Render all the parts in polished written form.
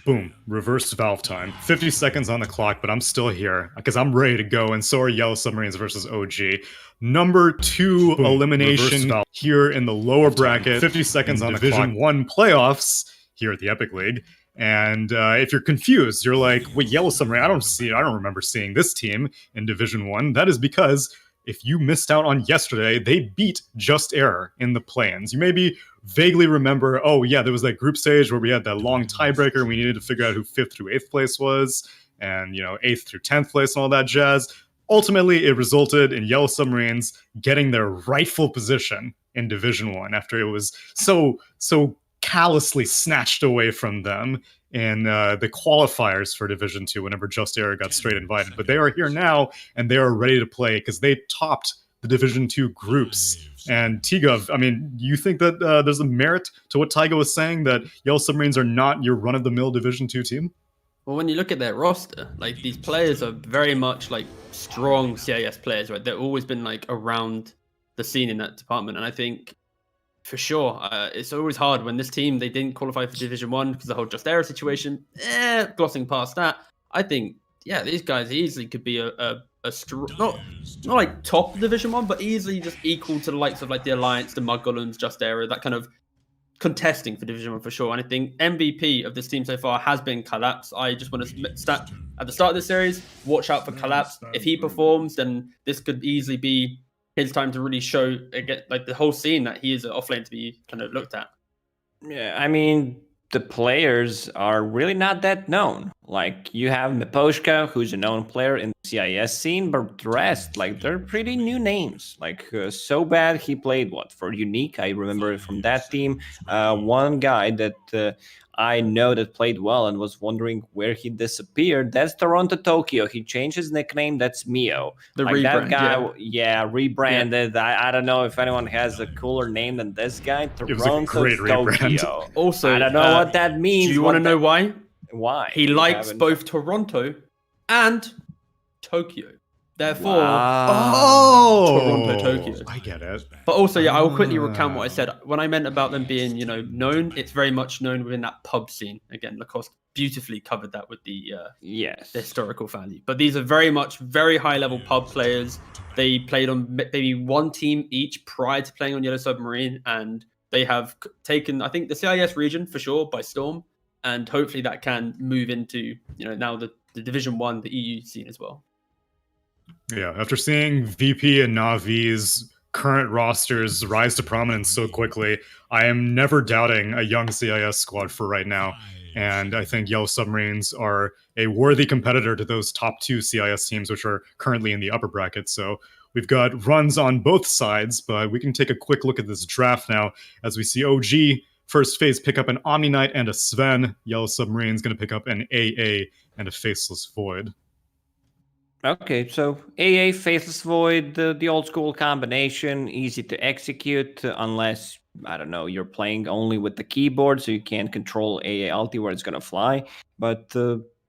Boom, reverse valve time. 50 seconds on the clock, but I'm still here because I'm ready to go, and so are Yellow Submarines versus OG. Number 2 Boom, elimination here in the lower bracket. 50 seconds on the Division 1 playoffs here at the Epic League. And if you're confused, you're like, wait, Yellow Submarine, I don't remember seeing this team in Division 1. That is because if you missed out on yesterday, they beat Just Error in the play-ins. You maybe vaguely remember, oh yeah, there was that group stage where we had that long tiebreaker and we needed to figure out who 5th through 8th place was, and 8th through 10th place and all that jazz. Ultimately, it resulted in Yellow Submarines getting their rightful position in Division 1 after it was so callously snatched away from them in the qualifiers for Division 2 whenever Just Error got straight invited. But they are here now, and they are ready to play because they topped the Division 2 groups. And T-Gov, I mean, you think that there's a merit to what Taiga was saying, that Yellow Submarines are not your run-of-the-mill Division 2 team? Well, when you look at their roster, like, these players are very much like strong CIS players, right? They've always been like around the scene in that department. And I think for sure, it's always hard when this team, they didn't qualify for Division 1 because the whole Just Error situation, glossing past that. I think, yeah, these guys easily could be a not like top Division 1, but easily just equal to the likes of like the Alliance, the Mud Golems, Just Error, that kind of contesting for Division 1 for sure. And I think MVP of this team so far has been Collapse. I just want to stat at the start of this series, watch out for Collapse. If he performs, then this could easily be his time to really show like the whole scene that he is an offlane to be kind of looked at. Yeah, I mean, the players are really not that known. Like, you have Miposhka, who's a known player in the CIS scene, but the rest, like, they're pretty new names. Like, So Bad, he played, for Unique? I remember it from that team. One guy that I know that played well and was wondering where he disappeared, that's Toronto Tokyo. He changed his nickname, that's Mio. The rebrand, that guy, rebranded. Yeah. I don't know if anyone has a cooler name than this guy. Toronto It was a great rebrand. Tokyo. Also, I don't know what that means. Do you want to know why? Why? He likes both Toronto and Tokyo. Therefore, Toronto, Tokyo. I get it. But also, yeah, I will quickly recount what I said. When I meant about them being, known, it's very much known within that pub scene. Again, Lacoste beautifully covered that with the the historical value. But these are very much very high-level pub players. They played on maybe one team each prior to playing on Yellow Submarine, and they have taken, I think, the CIS region for sure by storm. And hopefully that can move into, now the Division 1, the EU scene as well. Yeah, after seeing VP and Navi's current rosters rise to prominence so quickly, I am never doubting a young CIS squad for right now. And I think Yellow Submarines are a worthy competitor to those top 2 CIS teams, which are currently in the upper bracket. So we've got runs on both sides, but we can take a quick look at this draft now as we see OG first phase pick up an Omni Knight and a Sven. Yellow Submarine's going to pick up an AA and a Faceless Void. Okay, so AA, Faceless Void, the old school combination, easy to execute unless, I don't know, you're playing only with the keyboard, so you can't control AA ulti where it's going to fly. But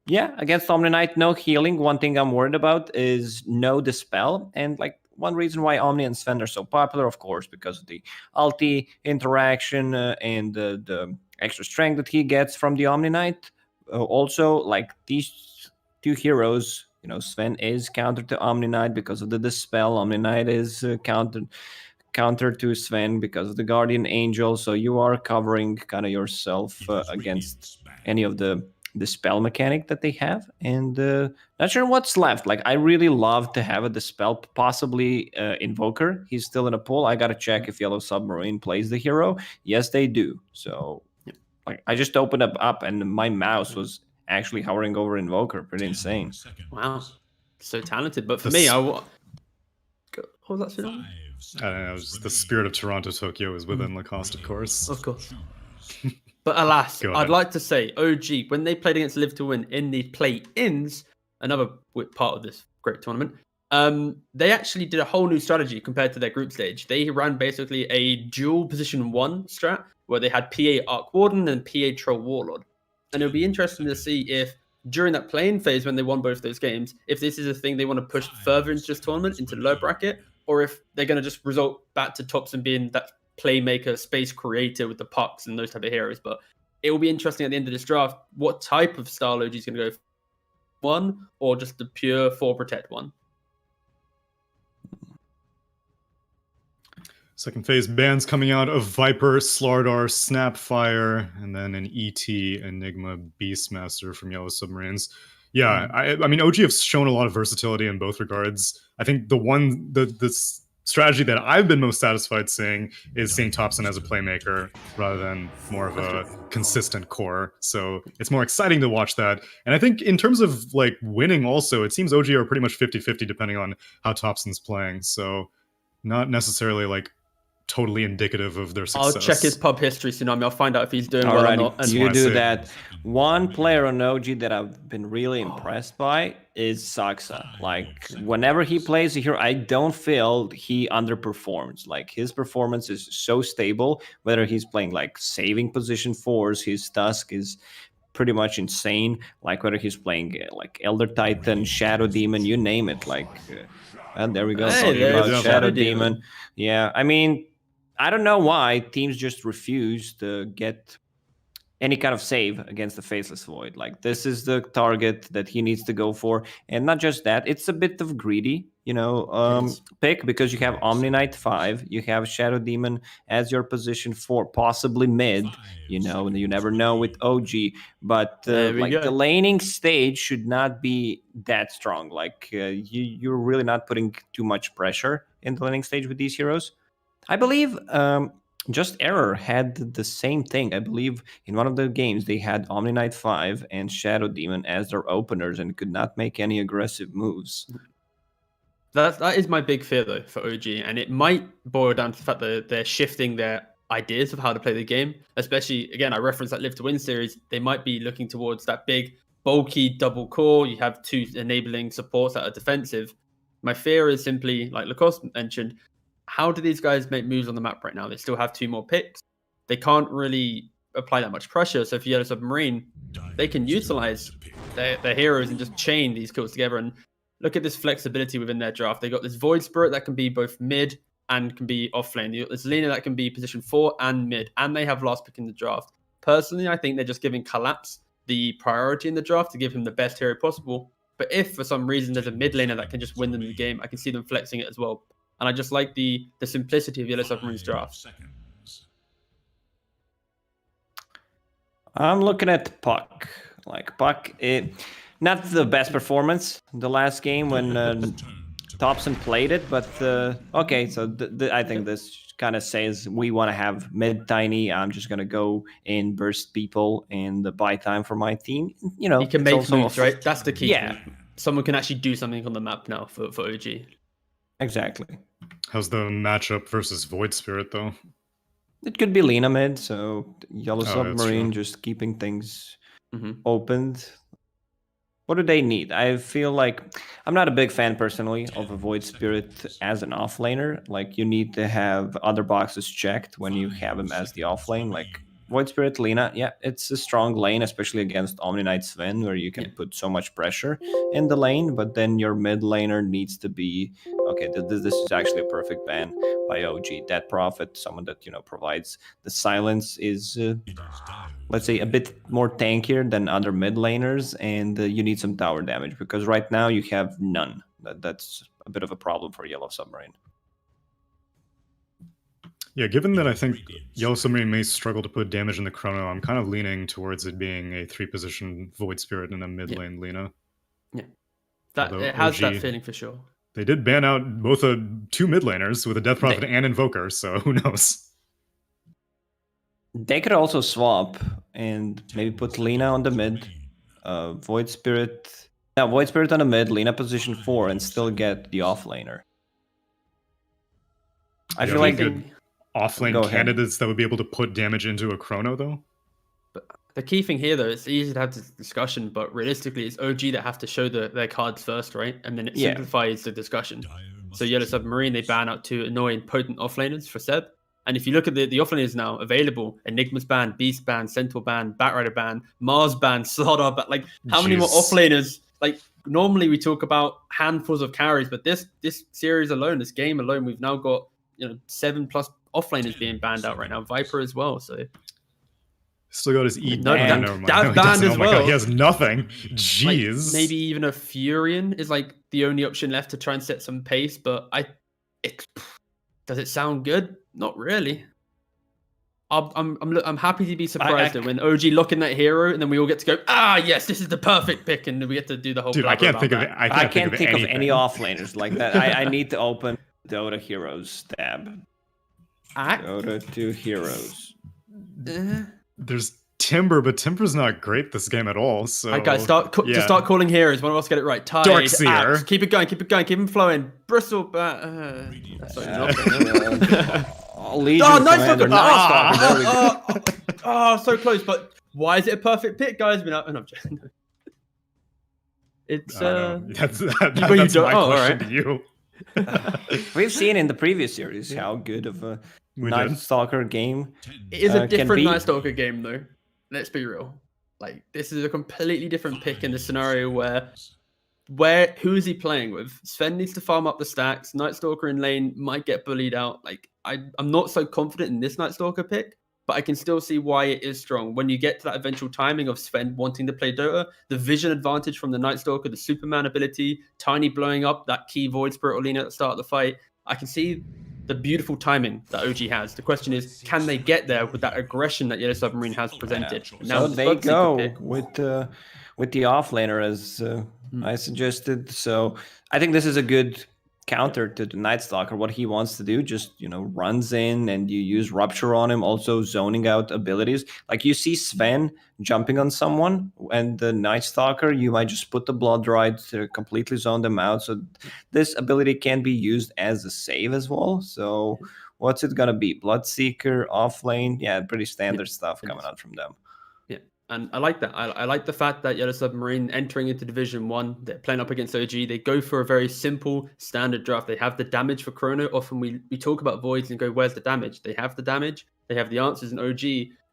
yeah, against Omni Knight, no healing. One thing I'm worried about is no Dispel. And like, one reason why Omni and Sven are so popular, of course, because of the ulti interaction and the extra strength that he gets from the Omni Knight. Also, like, these two heroes, Sven is counter to Omni Knight because of the Dispel. Omni Knight is counter to Sven because of the Guardian Angel. So you are covering kind of yourself against any of the Dispel mechanic that they have. And not sure what's left. Like, I really love to have a Dispel, possibly Invoker. He's still in a pool. I got to check if Yellow Submarine plays the hero. Yes, they do. So like, I just opened up and my mouse was actually hovering over Invoker. Pretty insane. Wow. So talented. But for me, what was that film? I don't know. Just the spirit of Toronto Tokyo is within Lacoste, of course. Of course. But alas, I'd like to say OG, when they played against Live to Win in the play-ins, another part of this great tournament, they actually did a whole new strategy compared to their group stage. They ran basically a dual position 1 strat where they had PA Arc Warden and PA Troll Warlord. And it'll be interesting to see if during that playing phase when they won both those games, if this is a thing they want to push further into this tournament, into low bracket, or if they're going to just result back to tops and being that playmaker, space creator with the pucks and those type of heroes. But it will be interesting at the end of this draft what type of style OG is going to go for, one or just the pure 4 protect one. Second phase bans coming out of Viper, Slardar, Snapfire, and then an ET Enigma Beastmaster from Yellow Submarines. Yeah, I mean, OG have shown a lot of versatility in both regards. I think the strategy that I've been most satisfied seeing is seeing Thompson as a playmaker rather than more of a consistent core. So it's more exciting to watch that. And I think in terms of like winning also, it seems OG are pretty much 50-50 depending on how Thompson's playing. So not necessarily like totally indicative of their success. I'll check his pub history, Tsunami. I'll find out if he's doing well or not. And you do that. One player on OG that I've been really impressed by is Saxa. Like, whenever he plays a hero, I don't feel he underperforms. Like, his performance is so stable, whether he's playing, like, saving position 4s, his Tusk is pretty much insane. Like, whether he's playing, like, Elder Titan, Shadow Demon, you name it. Like, and there we go. Hey, about Shadow Demon. Yeah, I mean, I don't know why teams just refuse to get any kind of save against the Faceless Void. Like, this is the target that he needs to go for. And not just that, it's a bit of greedy, pick, because you have Omni Knight 5, you have Shadow Demon as your position 4, possibly mid, and you never know with OG. But the laning stage should not be that strong. Like, you're really not putting too much pressure in the laning stage with these heroes. I believe Just Error had the same thing. I believe in one of the games they had Omni Knight 5 and Shadow Demon as their openers and could not make any aggressive moves. That is my big fear, though, for OG. And it might boil down to the fact that they're shifting their ideas of how to play the game. Especially, again, I referenced that Live to Win series. They might be looking towards that big, bulky double core. You have 2 enabling supports that are defensive. My fear is simply, like Lacoste mentioned, how do these guys make moves on the map right now? They still have 2 more picks. They can't really apply that much pressure. So for Yellow Submarine, they can utilize their heroes and just chain these kills together. And look at this flexibility within their draft. They got this Void Spirit that can be both mid and can be off lane. You got this Lina that can be position 4 and mid. And they have last pick in the draft. Personally, I think they're just giving Collapse the priority in the draft to give him the best hero possible. But if for some reason there's a mid laner that can just win them the game, I can see them flexing it as well. And I just like the simplicity of Yellow Submarine's draft. I'm looking at Puck. Like, Puck, not the best performance the last game when Thompson played it, but okay, so I think this kind of says we want to have mid-tiny. I'm just going to go and burst people and buy time for my team. You can make moves, right? That's the key. Yeah. Someone can actually do something on the map now for OG. Exactly. How's the matchup versus Void Spirit, though? It could be Lina mid, so Yellow Submarine just keeping things opened. What do they need? I feel like I'm not a big fan personally of a Void Spirit as an offlaner. Like, you need to have other boxes checked when you have him as the offlane. Like, Void Spirit, Lina, yeah, it's a strong lane, especially against Omni Knight Sven, where you can put so much pressure in the lane, but then your mid laner needs to be, okay, this is actually a perfect ban by OG. Dead Prophet, someone that, provides the silence, is, let's say, a bit more tankier than other mid laners, and you need some tower damage, because right now you have none. That's a bit of a problem for Yellow Submarine. Yeah, given that I think Yellow Submarine may struggle to put damage in the chrono, I'm kind of leaning towards it being a 3-position Void Spirit and a mid lane Lina. Yeah, it has that feeling for sure. They did ban out both 2 mid laners with a Death Prophet and Invoker, so who knows? They could also swap and maybe put Lina on the mid, Void Spirit on the mid, Lina position 4, and still get the offlaner. I feel like good offlane candidates that would be able to put damage into a chrono, though. But the key thing here, though, it's easy to have this discussion, but realistically, it's OG that have to show their cards first, right? And then it simplifies the discussion. So Yellow Submarine, they ban out 2 annoying, potent offlaners for Seb. And if you look at the offlaners now available, Enigma's ban, Beast ban, Centaur ban, Batrider ban, Mars ban, Slaughter ban, like, how many more offlaners? Like, normally we talk about handfuls of carries, but this series alone, this game alone, we've now got 7+ offlaners being banned out right now. Viper as well. So Still got his E. No, band. that- Never mind. that's No, he banned doesn't. as Oh my god, well. he has nothing. Like, Jeez. maybe even a Furion is like the only option left to try and set some pace, but does it sound good? Not really. I'm happy to be surprised that when OG lock in that hero, and then we all get to go, yes, this is the perfect pick, and we get to do the whole. Dude, I can't think of it. I can't think of any anything. offlaners like that. I need to open Dota Heroes tab. Dota 2 Heroes. There's Timber, but Timber's not great this game at all. So Alright, guys, start calling heroes. One of us get it right. Tide, Darkseer. Axe. Keep it going. Keep them flowing. Bristle. That's not Legion Night Commander, Stalker. Night Stalker, there we go. So close. But why is it a perfect pick, guys? It's that's you my don't- question alright. to you. We've seen in the previous series how good of a We Night did. Stalker game. It is a can different be. Night Stalker game, though. Let's be real. Like, this is a completely different pick in the scenario where who is he playing with? Sven needs to farm up the stacks. Night Stalker in lane might get bullied out. Like, I'm not so confident in this Night Stalker pick, but I can still see why it is strong. When you get to that eventual timing of Sven wanting to play Dota, the vision advantage from the Night Stalker, the Superman ability, Tiny blowing up that key Void Spirit Olina at the start of the fight, I can see the beautiful timing that OG has. The question is, can they get there with that aggression that Yellow Submarine has presented? Now So with the they Bug Seeker go pick, with the offlaner as I suggested. So I think this is a good counter to the Night Stalker. What he wants to do, just runs in and you use Rupture on him, also zoning out abilities. Like you see Sven jumping on someone, and the Night Stalker, you might just put the Blood Ride to completely zone them out. So this ability can be used as a save as well. So what's it gonna be? Bloodseeker, offlane, yeah, pretty standard stuff coming out from them. and I like that. I like the fact that Yellow Submarine entering into Division 1, they're playing up against OG. They go for a very simple standard draft. They have the damage for Chrono. Often we talk about Voids and go, where's the damage? They have the damage. They have the answers in OG.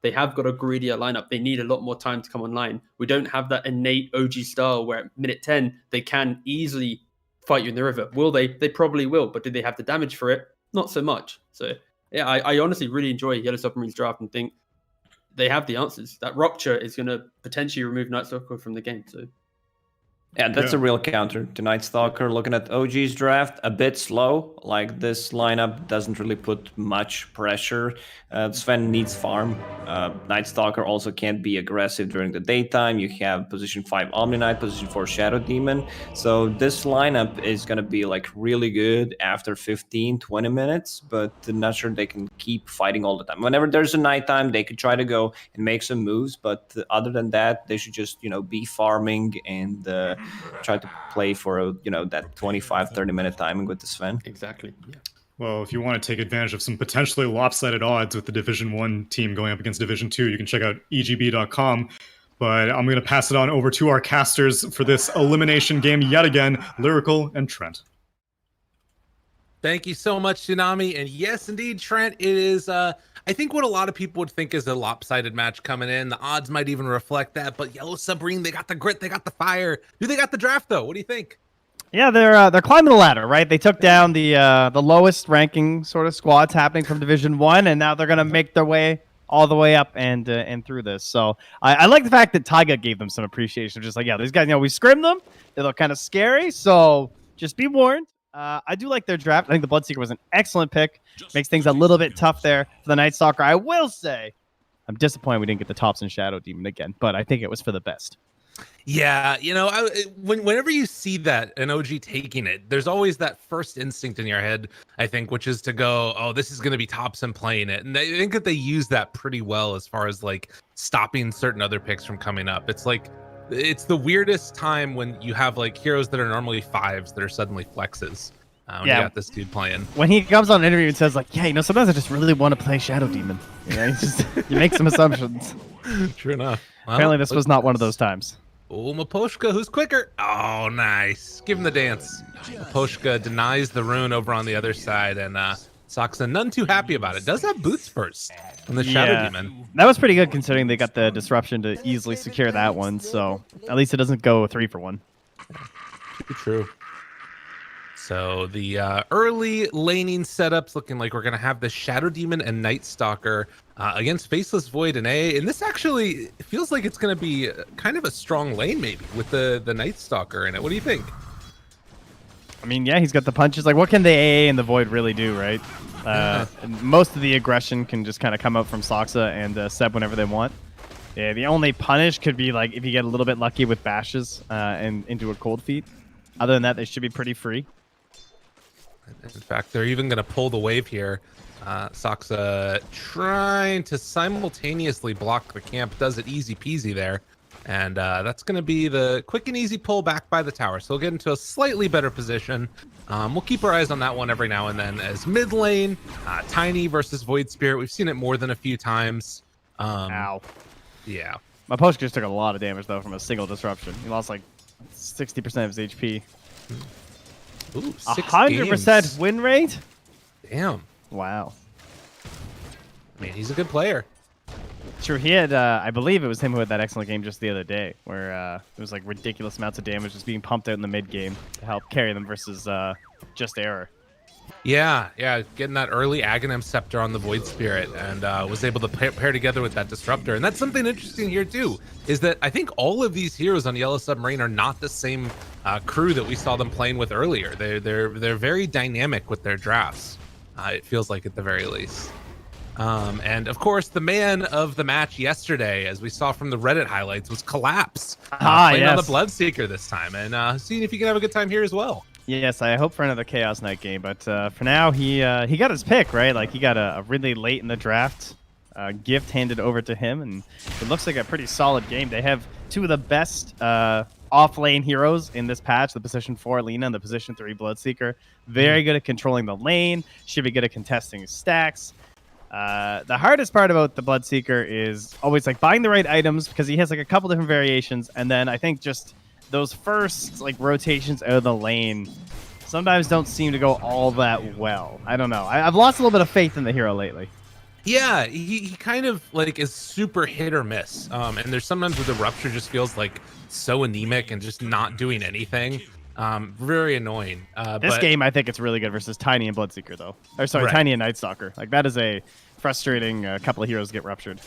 They have got a greedier lineup. They need a lot more time to come online. We don't have that innate OG style where at minute 10, they can easily fight you in the river. Will they? They probably will. But do they have the damage for it? Not so much. So yeah, I honestly really enjoy Yellow Submarine's draft and think they have the answers. That Rupture is going to potentially remove Night Stalker from the game. So yeah, that's a real counter to Night Stalker. Looking at OG's draft, a bit slow. Like this lineup doesn't really put much pressure. Sven needs farm. Night Stalker also can't be aggressive during the daytime. You have position 5 Omni Knight, position 4 Shadow Demon. So this lineup is going to be like really good after 15, 20 minutes, but I'm not sure they can keep fighting all the time. Whenever there's a nighttime, they could try to go and make some moves, but other than that, they should just, be farming and try to play for that 25-30 minute timing with the Sven. exactly. Yeah. Well, if you want to take advantage of some potentially lopsided odds with the Division 1 team going up against Division 2, you can check out egb.com. But I'm going to pass it on over to our casters for this elimination game yet again, Lyrical and Trent. Thank you so much, Tsunami. And yes, indeed, Trent, it is, I think what a lot of people would think is a lopsided match coming in. The odds might even reflect that. But Yellow Submarine, they got the grit, they got the fire. Do they got the draft, though? What do you think? Yeah, they're climbing the ladder, right? They took down the lowest ranking sort of squads happening from Division 1, and now they're going to make their way all the way up and through this. So I like the fact that Taiga gave them some appreciation. Just like, yeah, these guys, we scrimmed them. They look kind of scary, so just be warned. I do like their draft. I think the Bloodseeker was an excellent pick. Makes things a little bit tough there for the Night Stalker. I will say, I'm disappointed we didn't get the Thompson Shadow Demon again, but I think it was for the best. Yeah, whenever you see that, an OG taking it, there's always that first instinct in your head, I think, which is to go, oh, this is going to be Thompson playing it. And I think that they use that pretty well as far as like stopping certain other picks from coming up. It's like, it's the weirdest time when you have like heroes that are normally 5s that are suddenly flexes. You got this dude playing. When he comes on an interview and says like, yeah, sometimes I just really want to play Shadow Demon. You make some assumptions. True enough. Well, Apparently this was not one of those times. Oh, Maposhka, who's quicker? Oh, nice. Give him the dance. Maposhka denies the rune over on the other side, and Saksa none too happy about it. Does have boots first on the Shadow Demon. That was pretty good considering they got the disruption to easily secure that one, so at least it doesn't go 3 for 1. True. So the early laning setups looking like we're going to have the Shadow Demon and Night Stalker against Faceless Void and A. And this actually feels like it's going to be kind of a strong lane maybe with the Night Stalker in it. What do you think? I mean, yeah, he's got the punches. Like, what can the AA and the Void really do, right? Most of the aggression can just kind of come out from Soxa and Seb whenever they want. Yeah, the only punish could be like if you get a little bit lucky with bashes and into a cold feet. Other than that, they should be pretty free. In fact, they're even going to pull the wave here. Soxa trying to simultaneously block the camp. Does it easy peasy there. And that's going to be the quick and easy pull back by the tower. So we'll get into a slightly better position. We'll keep our eyes on that one every now and then. As mid lane, Tiny versus Void Spirit. We've seen it more than a few times. Ow. Yeah. My post just took a lot of damage, though, from a single disruption. He lost like 60% of his HP. Ooh, 100% games. win rate? Damn. Wow. I mean, he's a good player. True, he had, I believe it was him who had that excellent game just the other day, where it was like ridiculous amounts of damage just being pumped out in the mid game to help carry them versus just error. Yeah, getting that early Aghanim Scepter on the Void Spirit and was able to pair together with that Disruptor. And that's something interesting here too, is that I think all of these heroes on Yellow Submarine are not the same crew that we saw them playing with earlier. They're very dynamic with their drafts. It feels like at the very least. And of course, the man of the match yesterday, as we saw from the Reddit highlights, was Collapse. Playing on the Bloodseeker this time, and seeing if you can have a good time here as well. Yes, I hope for another Chaos Knight game, but for now, he got his pick, right? Like, he got a really late in the draft gift handed over to him, and it looks like a pretty solid game. They have two of the best off-lane heroes in this patch, the position 4 Lina and the position 3 Bloodseeker. Very good at controlling the lane, should be good at contesting stacks. The hardest part about the Bloodseeker is always like buying the right items, because he has like a couple different variations, and then I think just those first like rotations out of the lane sometimes don't seem to go all that well. I don't know. I've lost a little bit of faith in the hero lately. Yeah, he kind of like is super hit or miss. And there's sometimes where the Rupture just feels like so anemic and just not doing anything. Very annoying. This game, I think it's really good versus Tiny and Bloodseeker, though. Or sorry, Right. Tiny and Night Stalker. Like, that is a frustrating couple of heroes get ruptured.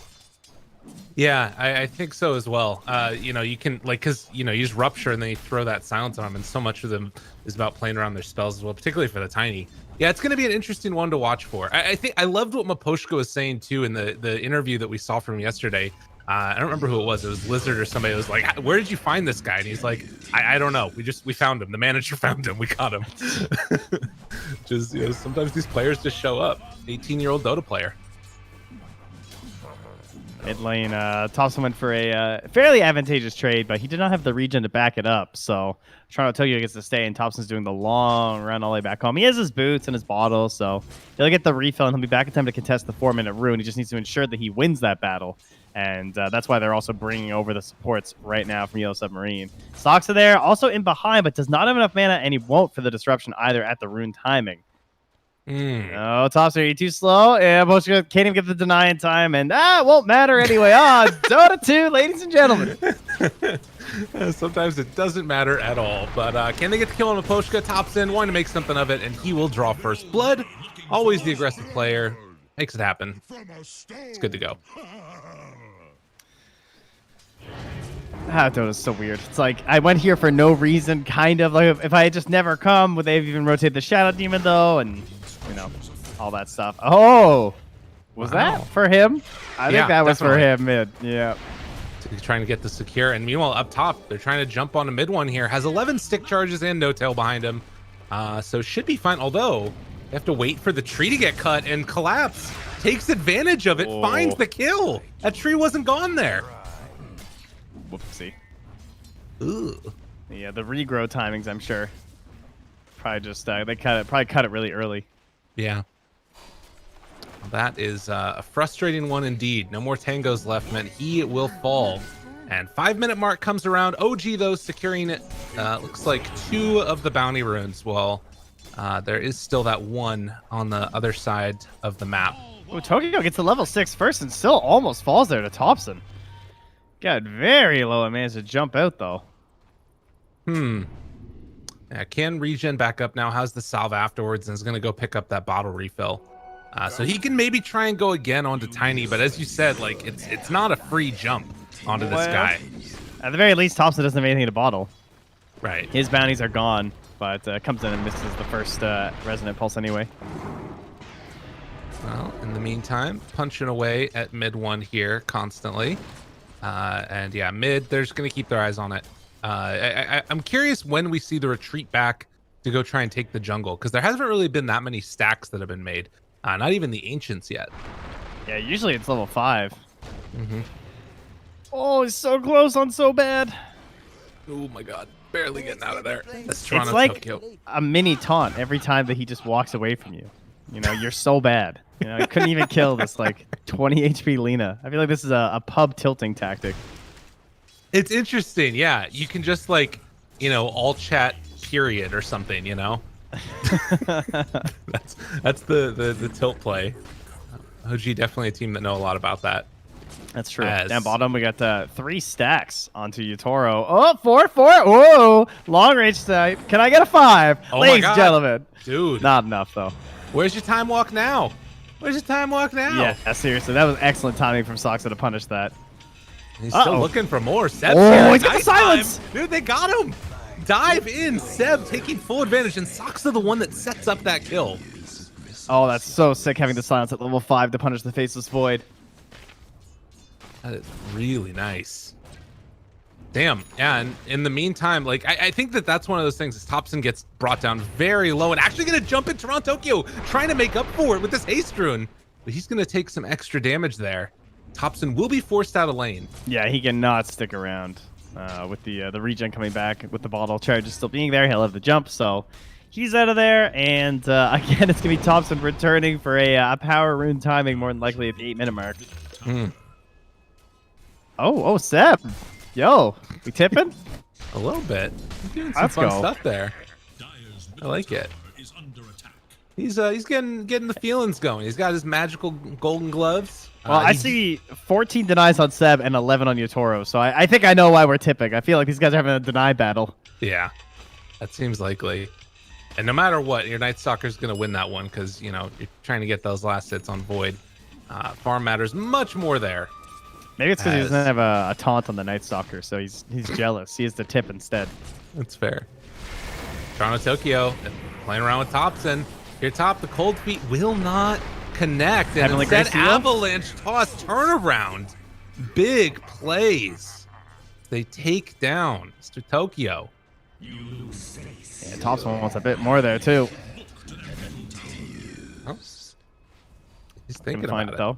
Yeah, I think so as well. You know, you can like, cause you know, you use Rupture and then you throw that silence on them, and so much of them is about playing around their spells as well, particularly for the Tiny. Yeah, it's going to be an interesting one to watch for. I think I loved what Maposhka was saying too in the interview that we saw from yesterday. I don't remember who it was. It was Lizard or somebody. It was like, "Where did you find this guy?" And he's like, "I don't know. We found him. The manager found him. We got him." Just, you know, sometimes these players just show up. 18-year-old Dota player. Mid lane, Thompson went for a fairly advantageous trade, but he did not have the regen to back it up. So Toronto Tokyo gets to stay, and Thompson's doing the long run all the way back home. He has his boots and his bottle, so he'll get the refill, and he'll be back in time to contest the 4-minute rune. He just needs to ensure that he wins that battle, and that's why they're also bringing over the supports right now from Yellow Submarine. Soxa there, also in behind, but does not have enough mana, and he won't for the disruption either at the rune timing. Oh, Thompson, are you too slow? Yeah, Boshka can't even get the deny in time, and it won't matter anyway. Dota 2, ladies and gentlemen. Sometimes it doesn't matter at all, but can they get the kill on Maposhka? Thompson wanting to make something of it, and he will draw first blood. Always the aggressive player. Makes it happen. It's good to go. Dota's so weird. It's like, I went here for no reason, kind of. Like, if I had just never come, would they have even rotated the Shadow Demon, though? And, you know, all that stuff. Oh! Was that for him? I think that was for him mid. Yeah. So he's trying to get the secure, and meanwhile, up top, they're trying to jump on a mid one here. Has 11 stick charges and no tail behind him. So should be fine, although they have to wait for the tree to get cut, and Collapse takes advantage of it, finds the kill. That tree wasn't gone there. Whoopsie. Ooh. Yeah, the regrow timings, I'm sure. Probably just they probably cut it really early. Yeah. Well, that is a frustrating one indeed. No more tangos left, man. He will fall. And 5-minute mark comes around. OG though securing it. Looks like 2 of the bounty runes. Well, there is still that one on the other side of the map. Oh, Tokyo gets to level 6 first and still almost falls there to Thompson. Got very low and managed to jump out, though. Can regen back up now, has the salve afterwards, and is going to go pick up that bottle refill. So he can maybe try and go again onto Tiny, but as you said, like it's not a free jump onto this guy. At the very least, Thompson doesn't have anything to bottle. Right. His bounties are gone, but comes in and misses the first Resonant Pulse anyway. Well, in the meantime, punching away at mid one here constantly. And yeah, mid, they're just going to keep their eyes on it. I'm curious when we see the retreat back to go try and take the jungle, because there hasn't really been that many stacks that have been made. Not even the Ancients yet. Yeah, usually it's level 5. Mm-hmm. Oh, it's so close on so bad. Oh my god, barely getting out of there. That's Toronto, It's like Tokyo. a mini taunt every time that he just walks away from you. You know, you're so bad. You know, he couldn't even kill this like 20 HP Lina. I feel like this is a pub tilting tactic. It's interesting, yeah. You can just like, you know, all chat period or something, you know? that's the tilt play. OG definitely a team that know a lot about that. That's true. Down bottom, we got 3 stacks onto Yutoro. Oh, 4. Oh, long range snipe. Can I get a 5? Oh Ladies my and God. gentlemen. Dude. Not enough, though. Where's your time walk now? Where's your time walk now? Yeah, seriously. That was excellent timing from Soxa to punish that. He's still Uh-oh. looking for more. Seb's Oh, here. he's got the Nice silence. time. Dude, they got him. Dive in. Seb taking full advantage, and Soxa the one that sets up that kill. Oh, that's so sick having the silence at level 5 to punish the Faceless Void. That is really nice. Damn. Yeah, and in the meantime, like, I think that's one of those things is Thompson gets brought down very low and actually going to jump in Toronto, Tokyo, trying to make up for it with this haste rune. But he's going to take some extra damage there. Thompson will be forced out of lane. Yeah, he cannot stick around with the regen coming back with the bottle charge still being there. He'll have the jump, so he's out of there. And again, it's going to be Thompson returning for a power rune timing, more than likely at the 8-minute mark. Oh, Seb. Yo, we tipping? A little bit. He's doing some Let's fun go. stuff there. I like it. He's getting the feelings going. He's got his magical golden gloves. Well, I see 14 denies on Seb and 11 on Yutoro, so I think I know why we're tipping. I feel like these guys are having a deny battle. Yeah, that seems likely. And no matter what, your Night Stalker's going to win that one because, you know, you're trying to get those last hits on Void. Farm matters much more there. Maybe it's because he doesn't have a taunt on the Night Stalker, so he's jealous. He has the tip instead. That's fair. Toronto, Tokyo, playing around with Thompson. Here top, the Cold Feet will not connect. And Heavenly instead, Grace to you? Avalanche toss turnaround. Big plays. They take down Mr. Tokyo. Yeah, Thompson wants a bit more there, too. Oh, he's thinking Couldn't find about it. though.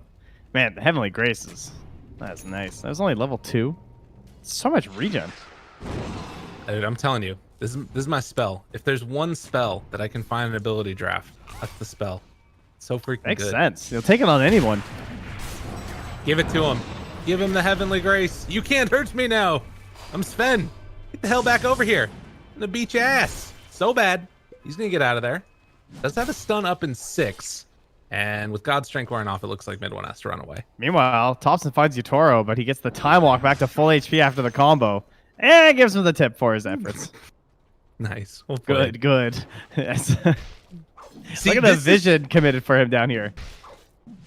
Man, the Heavenly Graces. That's nice. That was only level 2. So much regen. Dude, I'm telling you, this is my spell. If there's one spell that I can find an ability draft, that's the spell. It's so freaking Makes good. sense. You'll take it on anyone. Give it to him. Give him the Heavenly Grace. You can't hurt me now. I'm Sven. Get the hell back over here. I'm gonna beat your ass. So bad. He's gonna get out of there. Does have a stun up in 6. And with God's Strength wearing off, it looks like mid one has to run away. Meanwhile, Thompson finds Yutoro, but he gets the time walk back to full HP after the combo. And gives him the tip for his efforts. Nice. Well played. Good. Yes. See, Look at the this is- vision committed for him down here.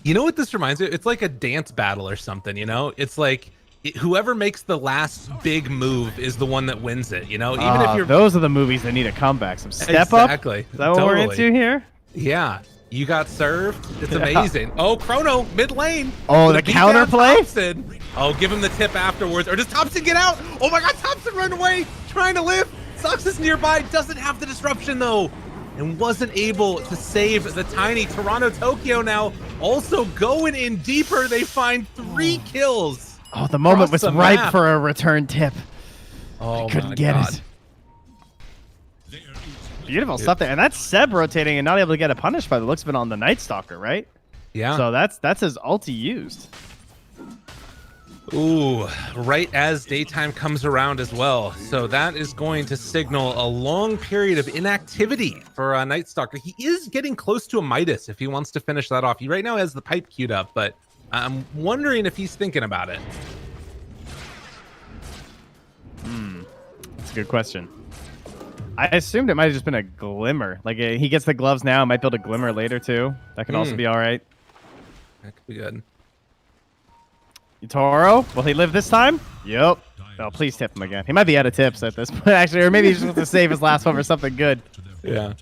You know what this reminds me of? It's like a dance battle or something, you know? It's like whoever makes the last big move is the one that wins it, you know? Even if you're... Those are the movies that need a comeback. Some step up. Exactly. Is that what we're into here? Yeah. You got served. It's amazing. Oh, Chrono, mid lane. Oh, Gonna the beat down counterplay? Thompson. Oh, give him the tip afterwards. Or does Thompson get out? Oh my God, Thompson run away, trying to live. Sucks is nearby, doesn't have the disruption though. And wasn't able to save the tiny Toronto, Tokyo now. Also going in deeper, they find 3 kills. Oh, the moment Across was the ripe map. for a return tip. Oh, Couldn't my get God. it. Beautiful stuff there. And that's Seb rotating and not able to get it punished by the looks of it on the Night Stalker, right? Yeah. So that's his ulti used. Ooh, right as daytime comes around as well. So that is going to signal a long period of inactivity for Night Stalker. He is getting close to a Midas if he wants to finish that off. He right now has the pipe queued up, but I'm wondering if he's thinking about it. That's a good question. I assumed it might have just been a glimmer. Like he gets the gloves now, might build a glimmer later too. That could also be all right. That could be good. Toro, will he live this time? Yep. Oh, please tip him again. He might be out of tips at this point, actually, or maybe he just wants to save his last one for something good. Yeah.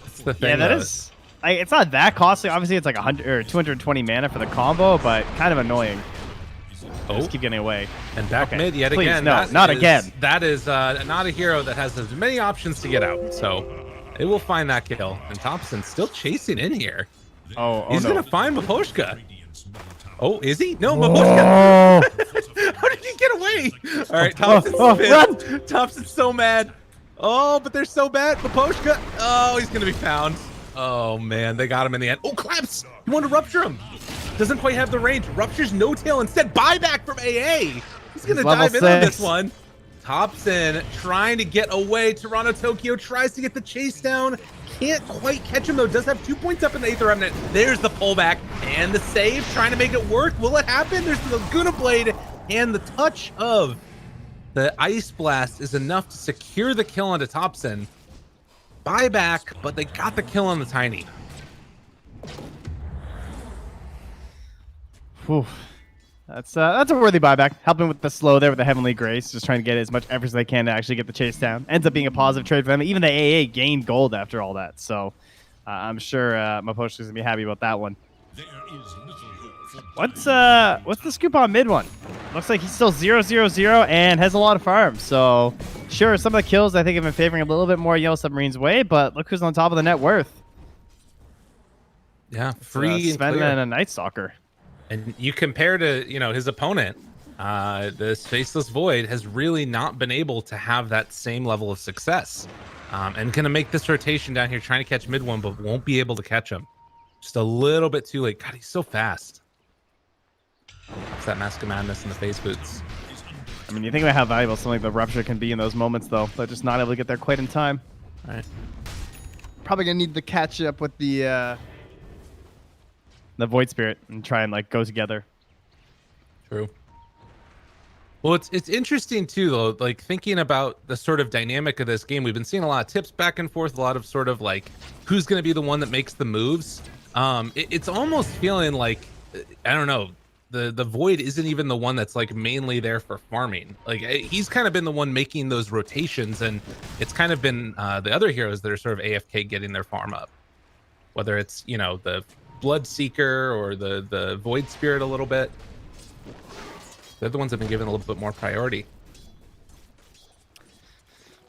That's the thing. Yeah, that is. It's not that costly. Obviously, it's like 100 or 220 mana for the combo, but kind of annoying. Just keep getting away. And back mid yet Please, again. no, not again. That is not a hero that has as many options to get out. So it will find that kill. And Thompson's still chasing in here. He's going to find Maposhka. Oh, is he? No, Maposhka. How did he get away? All right, Thompson's run. Thompson's so mad. Oh, but they're so bad. Maposhka. Oh, he's going to be found. Oh, man. They got him in the end. Oh, Claps. You want to rupture him. Doesn't quite have the range. Ruptures no tail. Instead, buyback from AA. He's going to dive in on this one. Thompson trying to get away. Toronto Tokyo tries to get the chase down. Can't quite catch him, though. Does have 2 points up in the Aether Remnant. There's the pullback and the save. Trying to make it work. Will it happen? There's the Laguna Blade. And the touch of the Ice Blast is enough to secure the kill onto Thompson. Buyback, but they got the kill on the Tiny. Whew. That's a worthy buyback. Helping with the slow there with the Heavenly Grace, just trying to get as much effort as they can to actually get the chase down. Ends up being a positive trade for them. Even the AA gained gold after all that, so I'm sure Maposhka's gonna be happy about that one. What's the scoop on mid one? Looks like he's still 0-0-0 and has a lot of farms. So sure, some of the kills I think have been favoring a little bit more Yellow Submarine's way, but look who's on top of the net worth. Yeah, free and Sven clear. and a Night Stalker. And you compare to, his opponent, this Faceless Void has really not been able to have that same level of success. And gonna make this rotation down here trying to catch mid one, but won't be able to catch him. Just a little bit too late. God, he's so fast. It's that Mask of Madness in the face boots. I mean, you think about how valuable something like the Rupture can be in those moments, though. They're just not able to get there quite in time. All right. Probably gonna need to catch up with the Void Spirit and try and go together. True. Well, it's interesting too, though. Thinking about the sort of dynamic of this game, we've been seeing a lot of tips back and forth, a lot of sort of who's going to be the one that makes the moves. It's almost feeling like, I don't know, the Void isn't even the one that's mainly there for farming. He's kind of been the one making those rotations, and it's kind of been the other heroes that are sort of AFK getting their farm up. Whether it's the Blood Seeker or the Void Spirit a little bit. They're the ones that have been given a little bit more priority.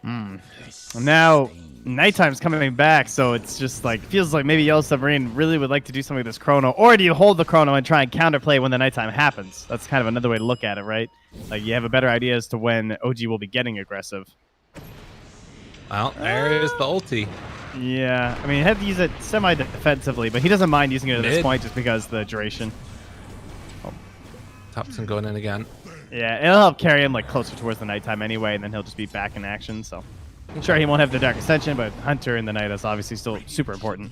Now, nighttime's coming back, so it's just feels like maybe Yellow Submarine really would like to do something with this chrono. Or do you hold the chrono and try and counterplay when the nighttime happens? That's kind of another way to look at it, right? You have a better idea as to when OG will be getting aggressive. Well, there's the ulti. Yeah, I mean, he had to use it semi-defensively, but he doesn't mind using it at this Mid. point just because the duration. Thompson going in again. Yeah, it'll help carry him closer towards the nighttime anyway, and then he'll just be back in action. So, sure, he won't have the Dark Ascension, but Hunter in the night is obviously still super important.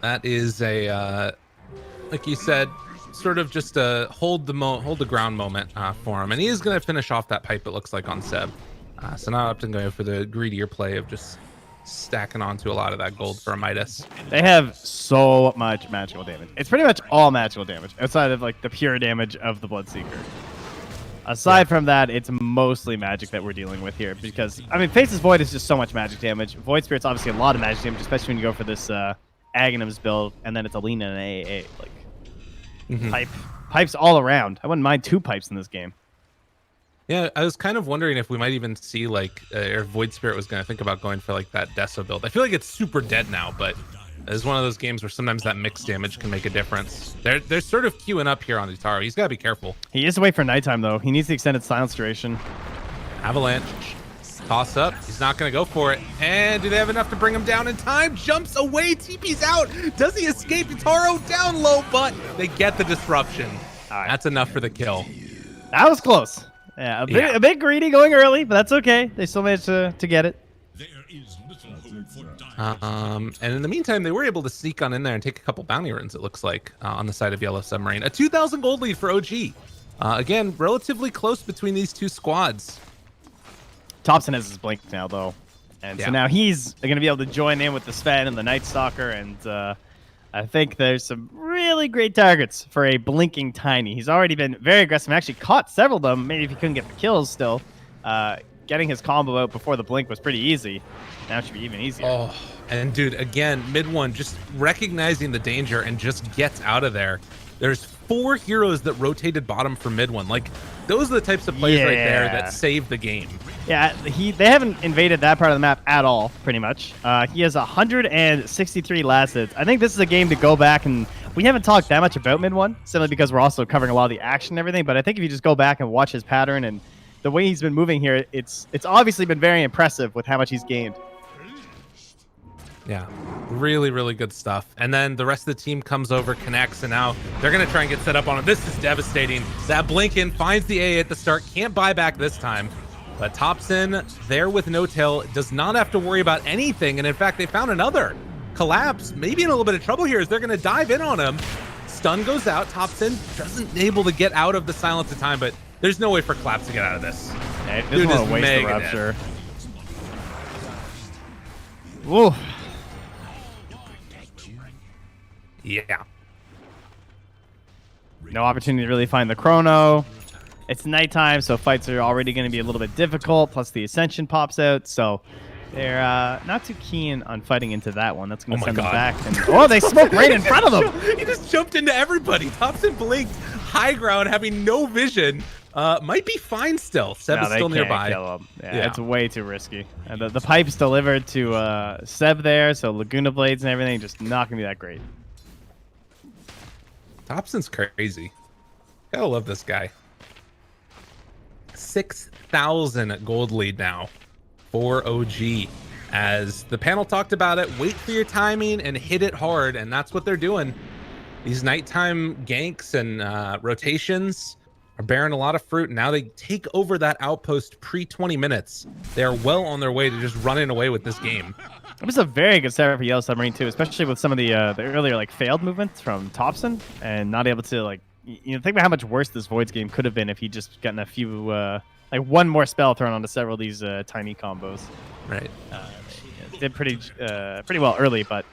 That is a, like you said, sort of just a hold the ground moment for him, and he is going to finish off that pipe. It looks like on Seb. So now Upton going for the greedier play of just stacking onto a lot of that gold for a Midas. They have so much magical damage. It's pretty much all magical damage outside of the pure damage of the Bloodseeker. Aside from that, it's mostly magic that we're dealing with here because, I mean, Faceless Void is just so much magic damage. Void Spirit's obviously a lot of magic damage, especially when you go for this Aghanims build, and then it's Alina and AAA. Pipes all around. I wouldn't mind 2 pipes in this game. Yeah, I was kind of wondering if we might even see or Void Spirit was going to think about going for that Deso build. I feel like it's super dead now, but it's one of those games where sometimes that mixed damage can make a difference. They're sort of queuing up here on Utaro. He's got to be careful. He is away for nighttime, though. He needs the extended silence duration. Avalanche. Toss up. He's not going to go for it. And do they have enough to bring him down in time? Jumps away. TP's out. Does he escape? Utaro down low, but they get the disruption. All right. That's enough for the kill. That was close. Yeah, a bit greedy going early, but that's okay. They still managed to get it. And in the meantime, they were able to sneak on in there and take a couple bounty runs, it looks like, on the side of Yellow Submarine. A 2,000 gold lead for OG. Again, relatively close between these two squads. Thompson has his blink now, though. And so now he's going to be able to join in with the Sven and the Night Stalker. And I think there's some really great targets for a blinking Tiny. He's already been very aggressive and actually caught several of them. Maybe if he couldn't get the kills still. Getting his combo out before the blink was pretty easy. Now it should be even easier. Oh, and dude, again, mid one, just recognizing the danger and just gets out of there. There's 4 heroes that rotated bottom for mid one. Like, those are the types of plays right there that save the game. Yeah, they haven't invaded that part of the map at all, pretty much. He has 163 last hits. I think this is a game to go back, and we haven't talked that much about mid one, simply because we're also covering a lot of the action and everything. But I think if you just go back and watch his pattern and the way he's been moving here, it's obviously been very impressive with how much he's gained. Yeah, really, really good stuff. And then the rest of the team comes over, connects, and now they're going to try and get set up on it. This is devastating. That Blinken finds the A at the start. Can't buy back this time. But Thompson, there with no tail, does not have to worry about anything. And in fact, they found another collapse. Maybe in a little bit of trouble here as they're going to dive in on him. Stun goes out. Thompson doesn't able to get out of the silence in time, but there's no way for Collapse to get out of this. Yeah, it doesn't want to waste the rupture. Woo. Yeah. No opportunity to really find the chrono. It's nighttime, so fights are already going to be a little bit difficult. Plus the Ascension pops out, so they're not too keen on fighting into that one. That's going to send them back. And, oh, they smoke right in front of them. He just jumped into everybody. Thompson blinked high ground, having no vision. Might be fine still. Seb is still nearby. Kill him. Yeah, it's way too risky. And the pipes delivered to Seb there, so Laguna Blades and everything just not going to be that great. Thompson's crazy. Gotta love this guy. 6,000 gold lead now for OG. As the panel talked about it, wait for your timing and hit it hard, and that's what they're doing. These nighttime ganks and rotations are bearing a lot of fruit. Now they take over that outpost pre-20 minutes. They are well on their way to just running away with this game. It was a very good setup for Yellow Submarine too, especially with some of the earlier like failed movements from Thompson and not able to like think about how much worse this Voids game could have been if he just gotten a few like one more spell thrown onto several of these tiny combos. Right. Did pretty well early, but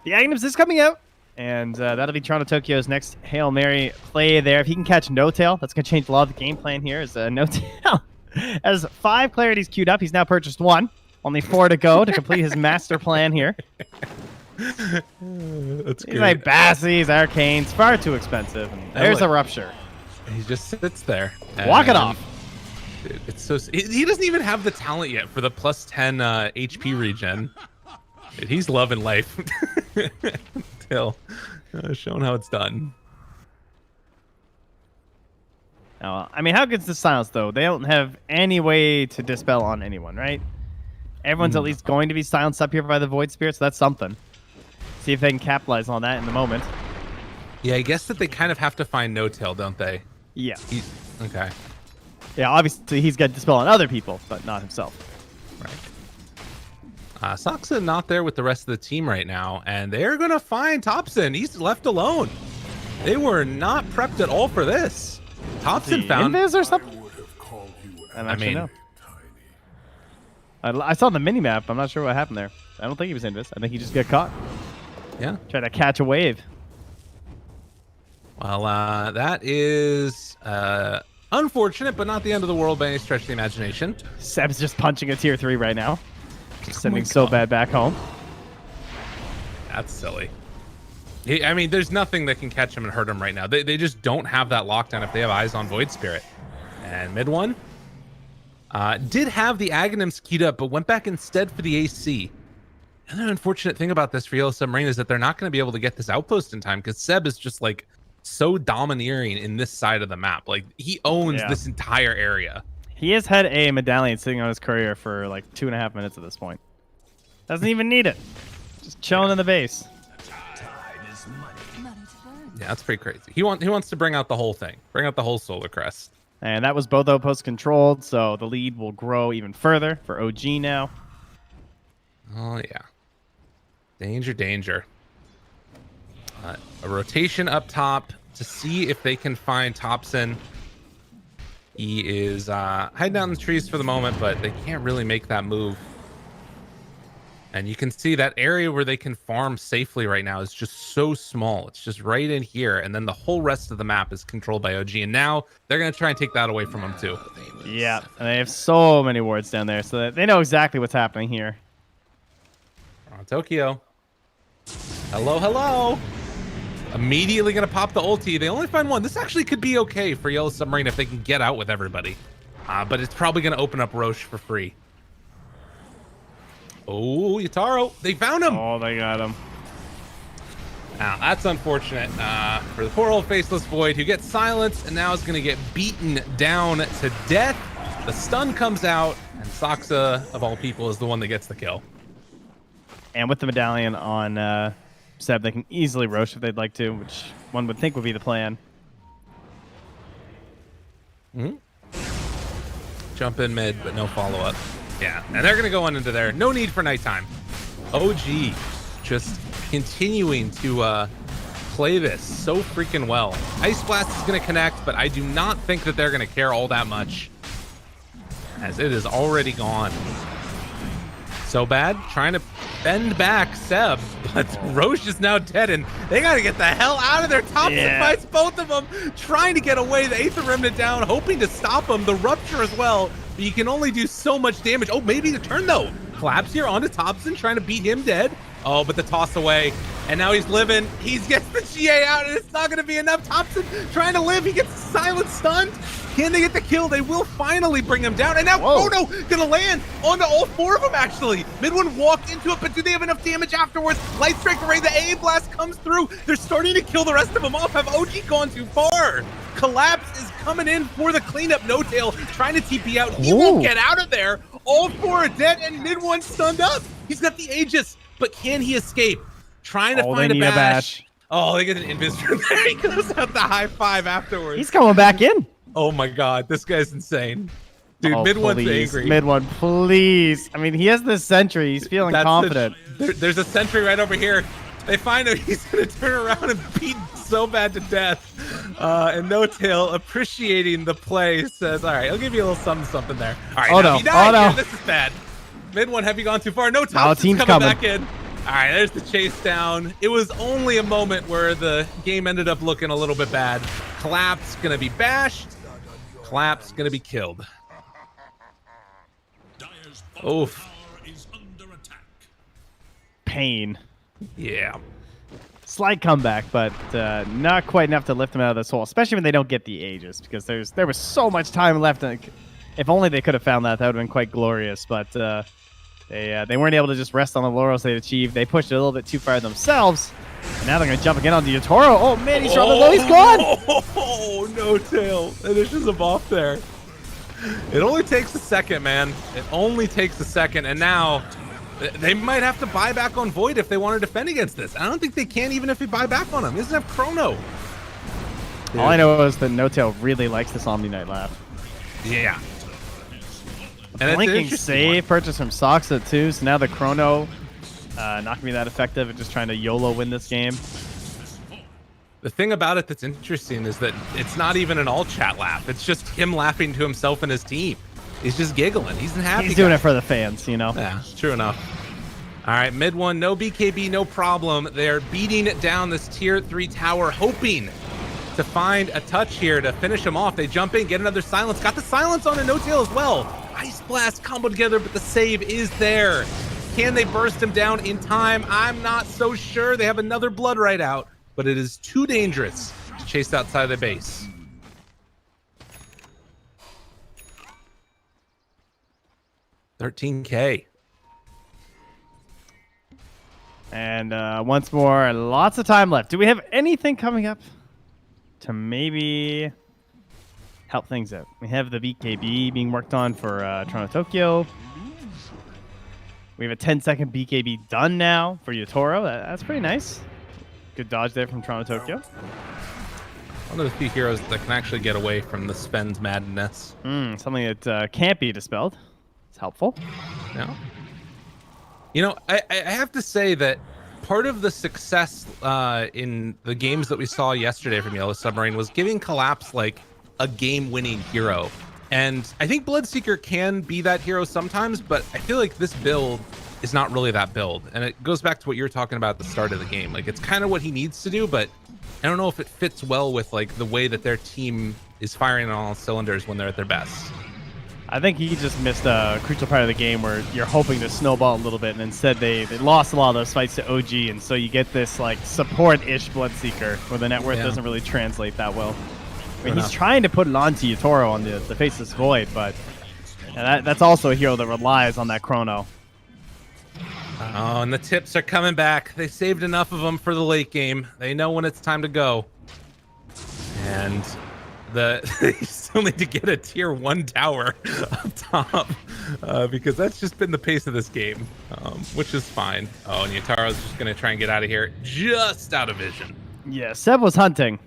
the Agnes is coming out, and that'll be Toronto Tokyo's next Hail Mary play there. If he can catch No Tail, that's going to change a lot of the game plan here. As No Tail has 5 clarities queued up, he's now purchased 1. Only 4 to go to complete his master plan here. That's great. Like Bassies, Arcanes, far too expensive. And there's a rupture. He just sits there. Walk it off. Dude, it's so. He doesn't even have the talent yet for the plus 10 HP regen. Dude, he's loving life. Till showing how it's done. Now, I mean, how good's the silence though? They don't have any way to dispel on anyone, right? Everyone's at least going to be silenced up here by the Void Spirit, so that's something. See if they can capitalize on that in the moment. Yeah, I guess that they kind of have to find No Tail, don't they? Yeah. Okay. Yeah, obviously he's got dispel on other people, but not himself. Right. Soxa not there with the rest of the team right now, and they're going to find Thompson. He's left alone. They were not prepped at all for this. Thompson found... Invis or something? I mean... know. I saw the mini-map. I'm not sure what happened there. I don't think he was Invis. I think he just got caught. Yeah. Tried to catch a wave. Well, that is unfortunate, but not the end of the world by any stretch of the imagination. Seb's just punching a tier 3 right now. Just sending so bad back home. That's silly. I mean, there's nothing that can catch him and hurt him right now. They just don't have that lockdown if they have eyes on Void Spirit. And mid one did have the Aghanims keyed up, but went back instead for the AC. And the unfortunate thing about this for Yellow Submarine is that they're not going to be able to get this outpost in time because Seb is just like so domineering in this side of the map. Like he owns this entire area. He has had a medallion sitting on his courier for like 2.5 minutes at this point. Doesn't even need it. Just chilling in the base. Yeah, that's pretty crazy. He wants to bring out the whole thing. Bring out the whole Solar Crest. And that was both outposts controlled, so the lead will grow even further for OG now. Oh, yeah. Danger, danger. A rotation up top to see if they can find Thompson. He is hiding down in the trees for the moment, but they can't really make that move. And you can see that area where they can farm safely right now is just so small. It's just right in here. And then the whole rest of the map is controlled by OG. And now they're going to try and take that away from them too. Yeah, and they have so many wards down there, so that they know exactly what's happening here. Tokyo. Hello, hello. Immediately going to pop the ulti. They only find one. This actually could be okay for Yellow Submarine if they can get out with everybody. But it's probably going to open up Roche for free. Oh, Yataro. They found him. Oh, they got him. Now, that's unfortunate for the poor old Faceless Void, who gets silenced and now is going to get beaten down to death. The stun comes out, and Saksa, of all people, is the one that gets the kill. And with the medallion on Seb, they can easily Roche if they'd like to, which one would think would be the plan. Jump in mid, but no follow-up. Yeah, and they're going to go on into there. No need for nighttime. OG just continuing to play this so freaking well. Ice Blast is going to connect, but I do not think that they're going to care all that much, as it is already gone. So bad, trying to bend back Seb, but Roche is now dead, and they got to get the hell out of there. Thompson fights both of them, trying to get away. The Aether Remnant down, hoping to stop him. The Rupture as well, but you can only do so much damage. Oh, maybe the turn, though. Collapse here onto Thompson, trying to beat him dead. Oh, but the toss away, and now he's living. He gets the GA out, and it's not going to be enough. Thompson trying to live. He gets silent stunned. Can they get the kill? They will finally bring him down. And now Chrono gonna land onto all four of them, actually. Mid one walked into it, but do they have enough damage afterwards? Light Strike Array, the A Blast comes through. They're starting to kill the rest of them off. Have OG gone too far? Collapse is coming in for the cleanup. No Tail trying to TP out. He won't get out of there. All four are dead, and Mid one stunned up. He's got the Aegis, but can he escape? Trying to find a bash. Oh, they get an invis from there. He goes out the high five afterwards. He's coming back in. Oh my god, this guy's insane. Dude, Mid one's angry. Mid one, please. I mean, he has this sentry. He's feeling confident. There's a sentry right over here. They find him. He's going to turn around and beat so bad to death. And No Tail, appreciating the play, says, all right, I'll give you a little something there. All right, now he died here. This is bad. Mid one, have you gone too far? No, Thompson's coming back in. All right, there's the chase down. It was only a moment where the game ended up looking a little bit bad. Collapse going to be bashed. Collapse going to be killed. Oof. Pain. Yeah. Slight comeback, but not quite enough to lift them out of this hole, especially when they don't get the Aegis, because there was so much time left. If only they could have found that would have been quite glorious, but they weren't able to just rest on the laurels they'd achieved. They pushed it a little bit too far themselves. And now they're going to jump again onto Yatoro. Oh, man, he's rather low. He's gone. Oh, No Tail. Finishes him off there. It only takes a second, man. It only takes a second. And now they might have to buy back on Void if they want to defend against this. I don't think they can even if they buy back on him. He doesn't have Chrono. Dude. All I know is that No Tail really likes this Omni Knight laugh. Yeah. And blinking save purchase from Saksa too, so now the Chrono not gonna be that effective at just trying to YOLO win this game. The thing about it that's interesting is that it's not even an all chat laugh. It's just him laughing to himself and his team. He's just giggling. He's happy. He's doing it for the fans, you know? Yeah, true enough. All right, Mid one, no BKB, no problem. They're beating down this tier 3 tower, hoping to find a touch here to finish him off. They jump in, get another silence. Got the silence on a No Tail as well. Ice Blast combo together, but the save is there. Can they burst him down in time? I'm not so sure. They have another Blood right out, but it is too dangerous to chase outside of the base. $13K. And once more, lots of time left. Do we have anything coming up to maybe help things out? We have the BKB being worked on for Toronto Tokyo. We have a 10-second BKB done now for Yatoro. That's pretty nice. Good dodge there from Toronto Tokyo. One of the few heroes that can actually get away from the spend madness. Something that can't be dispelled. It's helpful. No. You know, I have to say that part of the success in the games that we saw yesterday from Yellow Submarine was giving Collapse like a game-winning hero And I think Bloodseeker can be that hero sometimes, but I feel like this build is not really that build. And it goes back to what you were talking about at the start of the game. Like, it's kind of what he needs to do, but I don't know if it fits well with like the way that their team is firing on all cylinders when they're at their best. I think he just missed a crucial part of the game where you're hoping to snowball a little bit, and instead they lost a lot of those fights to OG, and so you get this like support-ish Bloodseeker where the net worth doesn't really translate that well. I mean, he's trying to put it onto Yatoro on the Faceless Void, but that's also a hero that relies on that chrono. Oh, and the tips are coming back. They saved enough of them for the late game. They know when it's time to go. And they still need to get a tier 1 tower up top because that's just been the pace of this game, which is fine. Oh, and Yataro's just going to try and get out of here, just out of vision. Yeah, Seb was hunting.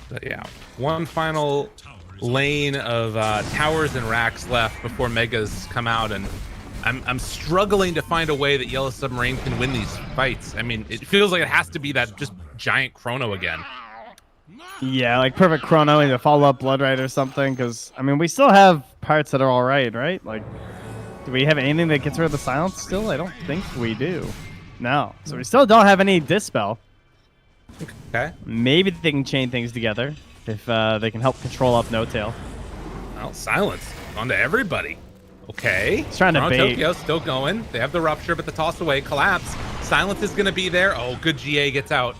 But yeah, one final lane of towers and racks left before Megas come out, and I'm struggling to find a way that Yellow Submarine can win these fights. I mean, it feels like it has to be that just giant chrono again. Yeah, like perfect chrono and a follow-up Blood Rite or something, because, I mean, we still have parts that are all right? Like, do we have anything that gets rid of the silence still? I don't think we do. No. So we still don't have any Dispel. Okay. Maybe they can chain things together if they can help control up No Tail. Well, silence onto everybody. Okay. He's trying to Toronto bait. Tokyo still going. They have the rupture, but the toss away, collapse. Silence is going to be there. Oh, good GA gets out.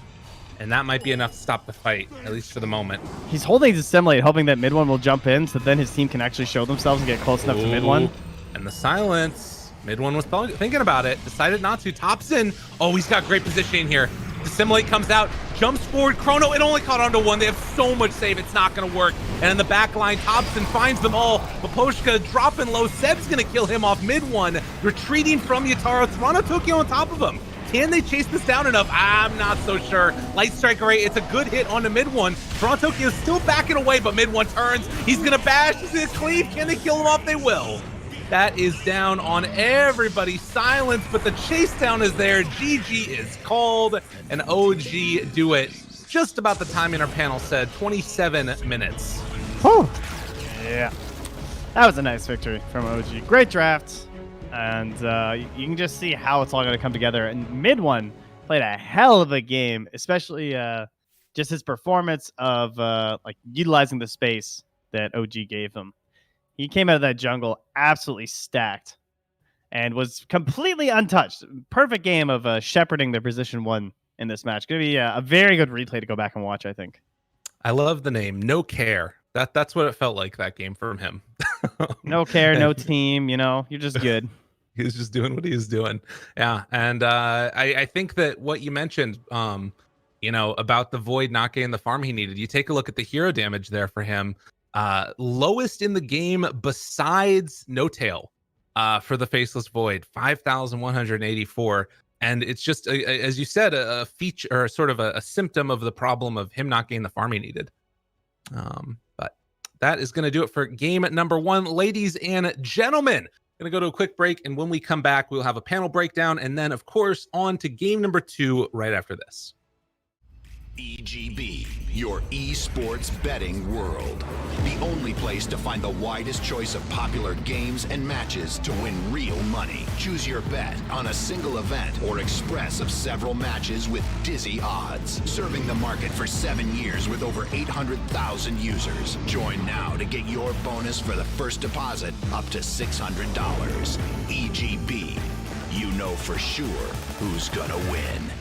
And that might be enough to stop the fight, at least for the moment. He's holding his Assimilate, hoping that mid one will jump in, so then his team can actually show themselves and get close enough to mid one. And the silence. Mid one was thinking about it. Decided not to. Tops in. Oh, he's got great positioning here. Dissimilate comes out, jumps forward. Chrono, it only caught onto one. They have so much save, it's not going to work. And in the back line, Thompson finds them all. Maposhka dropping low. Seb's going to kill him off mid one. Retreating from Yataro. Toronto Tokyo on top of him. Can they chase this down enough? I'm not so sure. Light Strike Array, it's a good hit on the mid one. Toronto Tokyo is still backing away, but mid one turns. He's going to bash. He's going to cleave. Can they kill him off? They will. That is down on everybody. Silence, but the chase down is there. GG is called, and OG do it just about the timing our panel said, 27 minutes. Whew. Yeah. That was a nice victory from OG. Great draft. And you can just see how it's all going to come together. And mid one played a hell of a game, especially just his performance of like utilizing the space that OG gave him. He came out of that jungle absolutely stacked and was completely untouched. Perfect game of shepherding their position 1 in this match. Going to be a very good replay to go back and watch, I think. I love the name, No Care. That's what it felt like, that game from him. No care, no team, you're just good. He was just doing what he was doing. Yeah, and I think that what you mentioned, about the Void not getting the farm he needed, you take a look at the hero damage there for him. Lowest in the game besides No Tail for the Faceless Void, 5,184. And it's just, as you said, a feature or sort of a symptom of the problem of him not getting the farm he needed. But that is going to do it for game number 1. Ladies and gentlemen, going to go to a quick break. And when we come back, we'll have a panel breakdown. And then, of course, on to game number 2 right after this. EGB, your esports betting world. The only place to find the widest choice of popular games and matches to win real money. Choose your bet on a single event or express of several matches with dizzy odds. Serving the market for 7 years with over 800,000 users. Join now to get your bonus for the first deposit up to $600. EGB, you know for sure who's gonna win.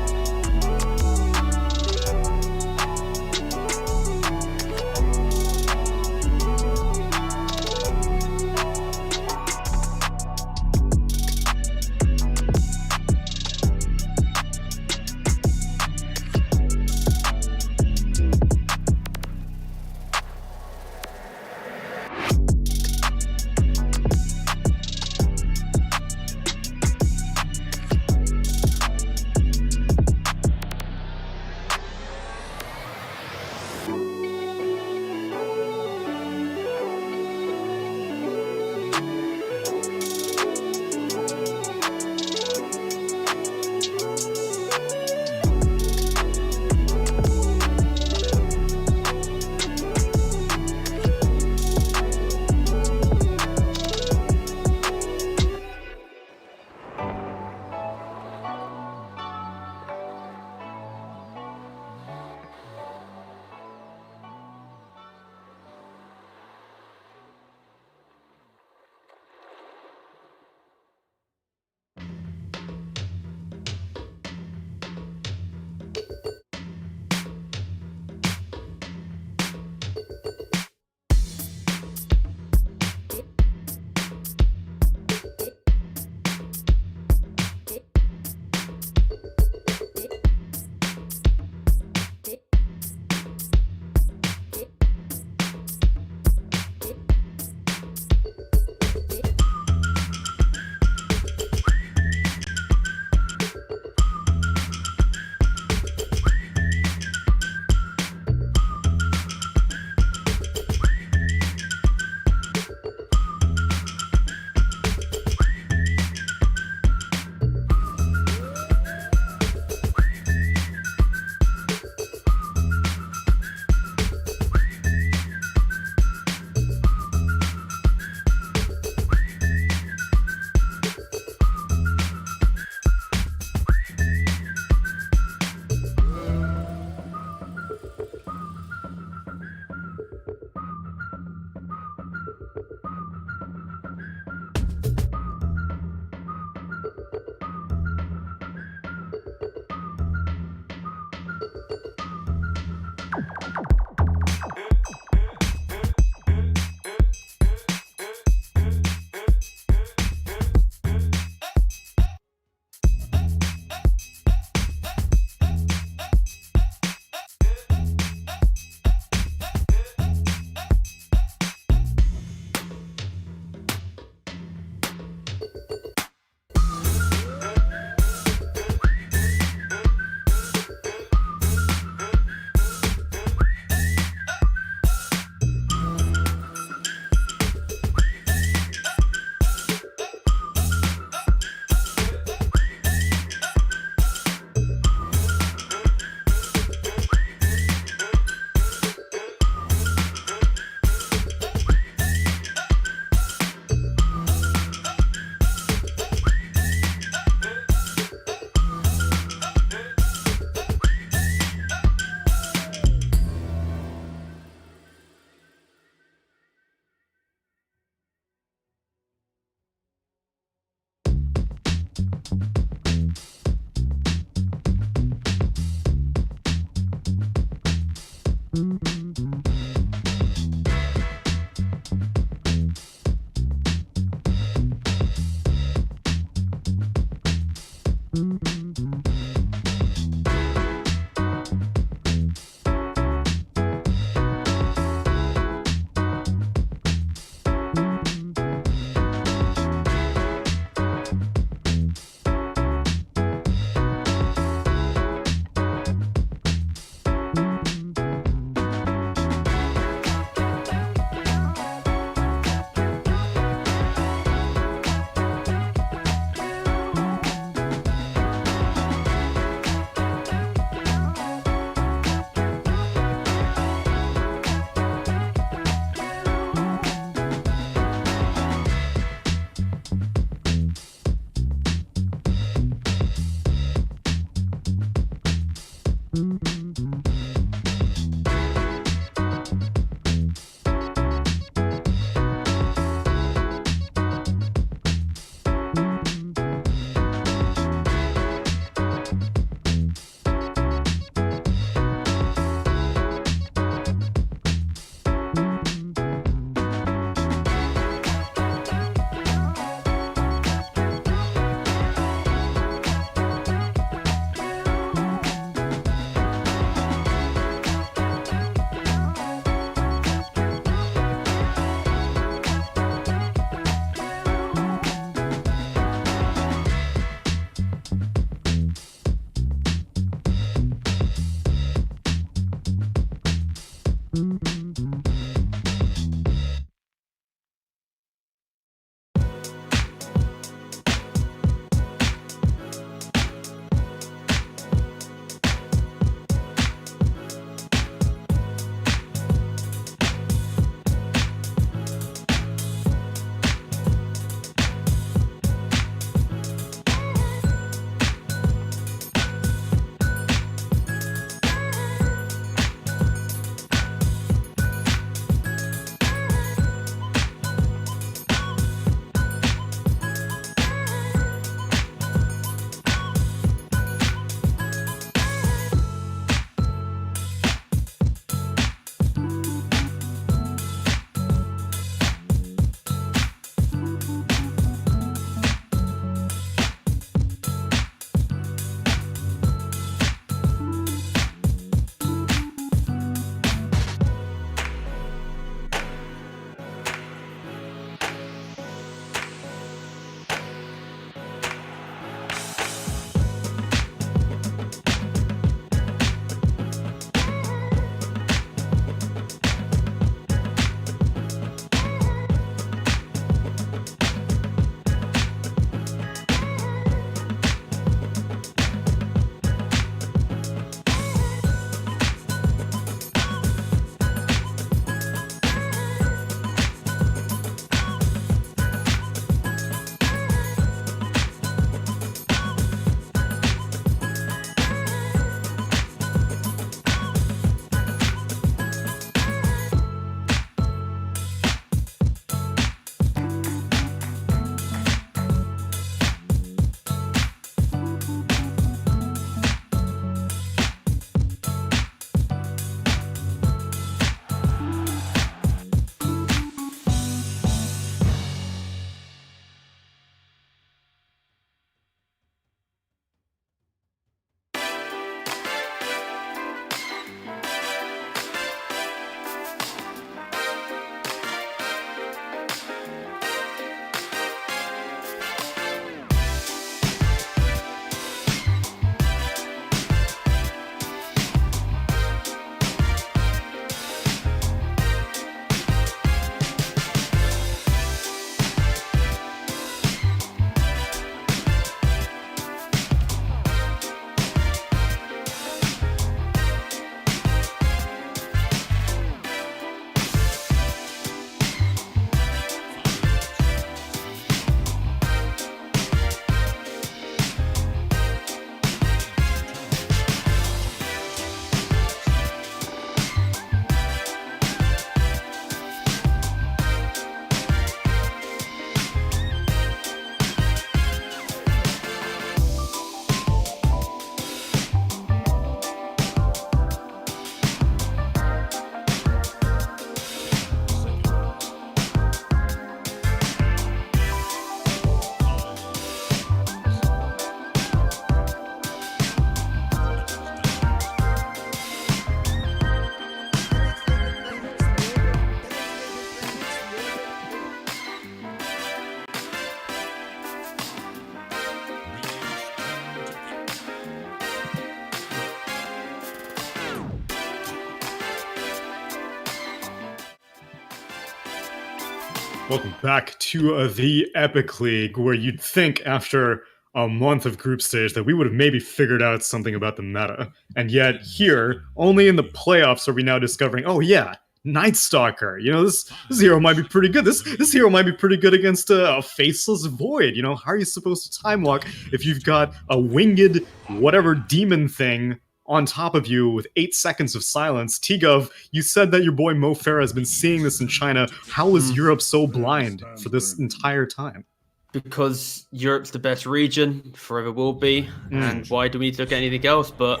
Welcome back to the Epic League, where you'd think after a month of group stage that we would have maybe figured out something about the meta. And yet here, only in the playoffs are we now discovering, oh yeah, Night Stalker. You know, this hero might be pretty good. This hero might be pretty good against a faceless void. You know, how are you supposed to time walk if you've got a winged whatever demon thing on top of you with 8 seconds of silence? T-Gov, you said that your boy Mo Farah has been seeing this in China. How is Europe so blind for this entire time? Because Europe's the best region, forever will be, and why do we need to look at anything else? But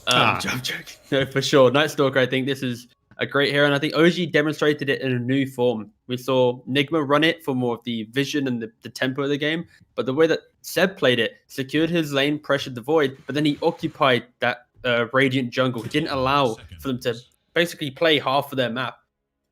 I'm joking. No, for sure. Night Stalker, I think this is a great hero, and I think OG demonstrated it in a new form. We saw Nigma run it for more of the vision and the tempo of the game, but the way that Seb played it, secured his lane, pressured the void, but then he occupied that Radiant jungle. He didn't allow for them to basically play half of their map.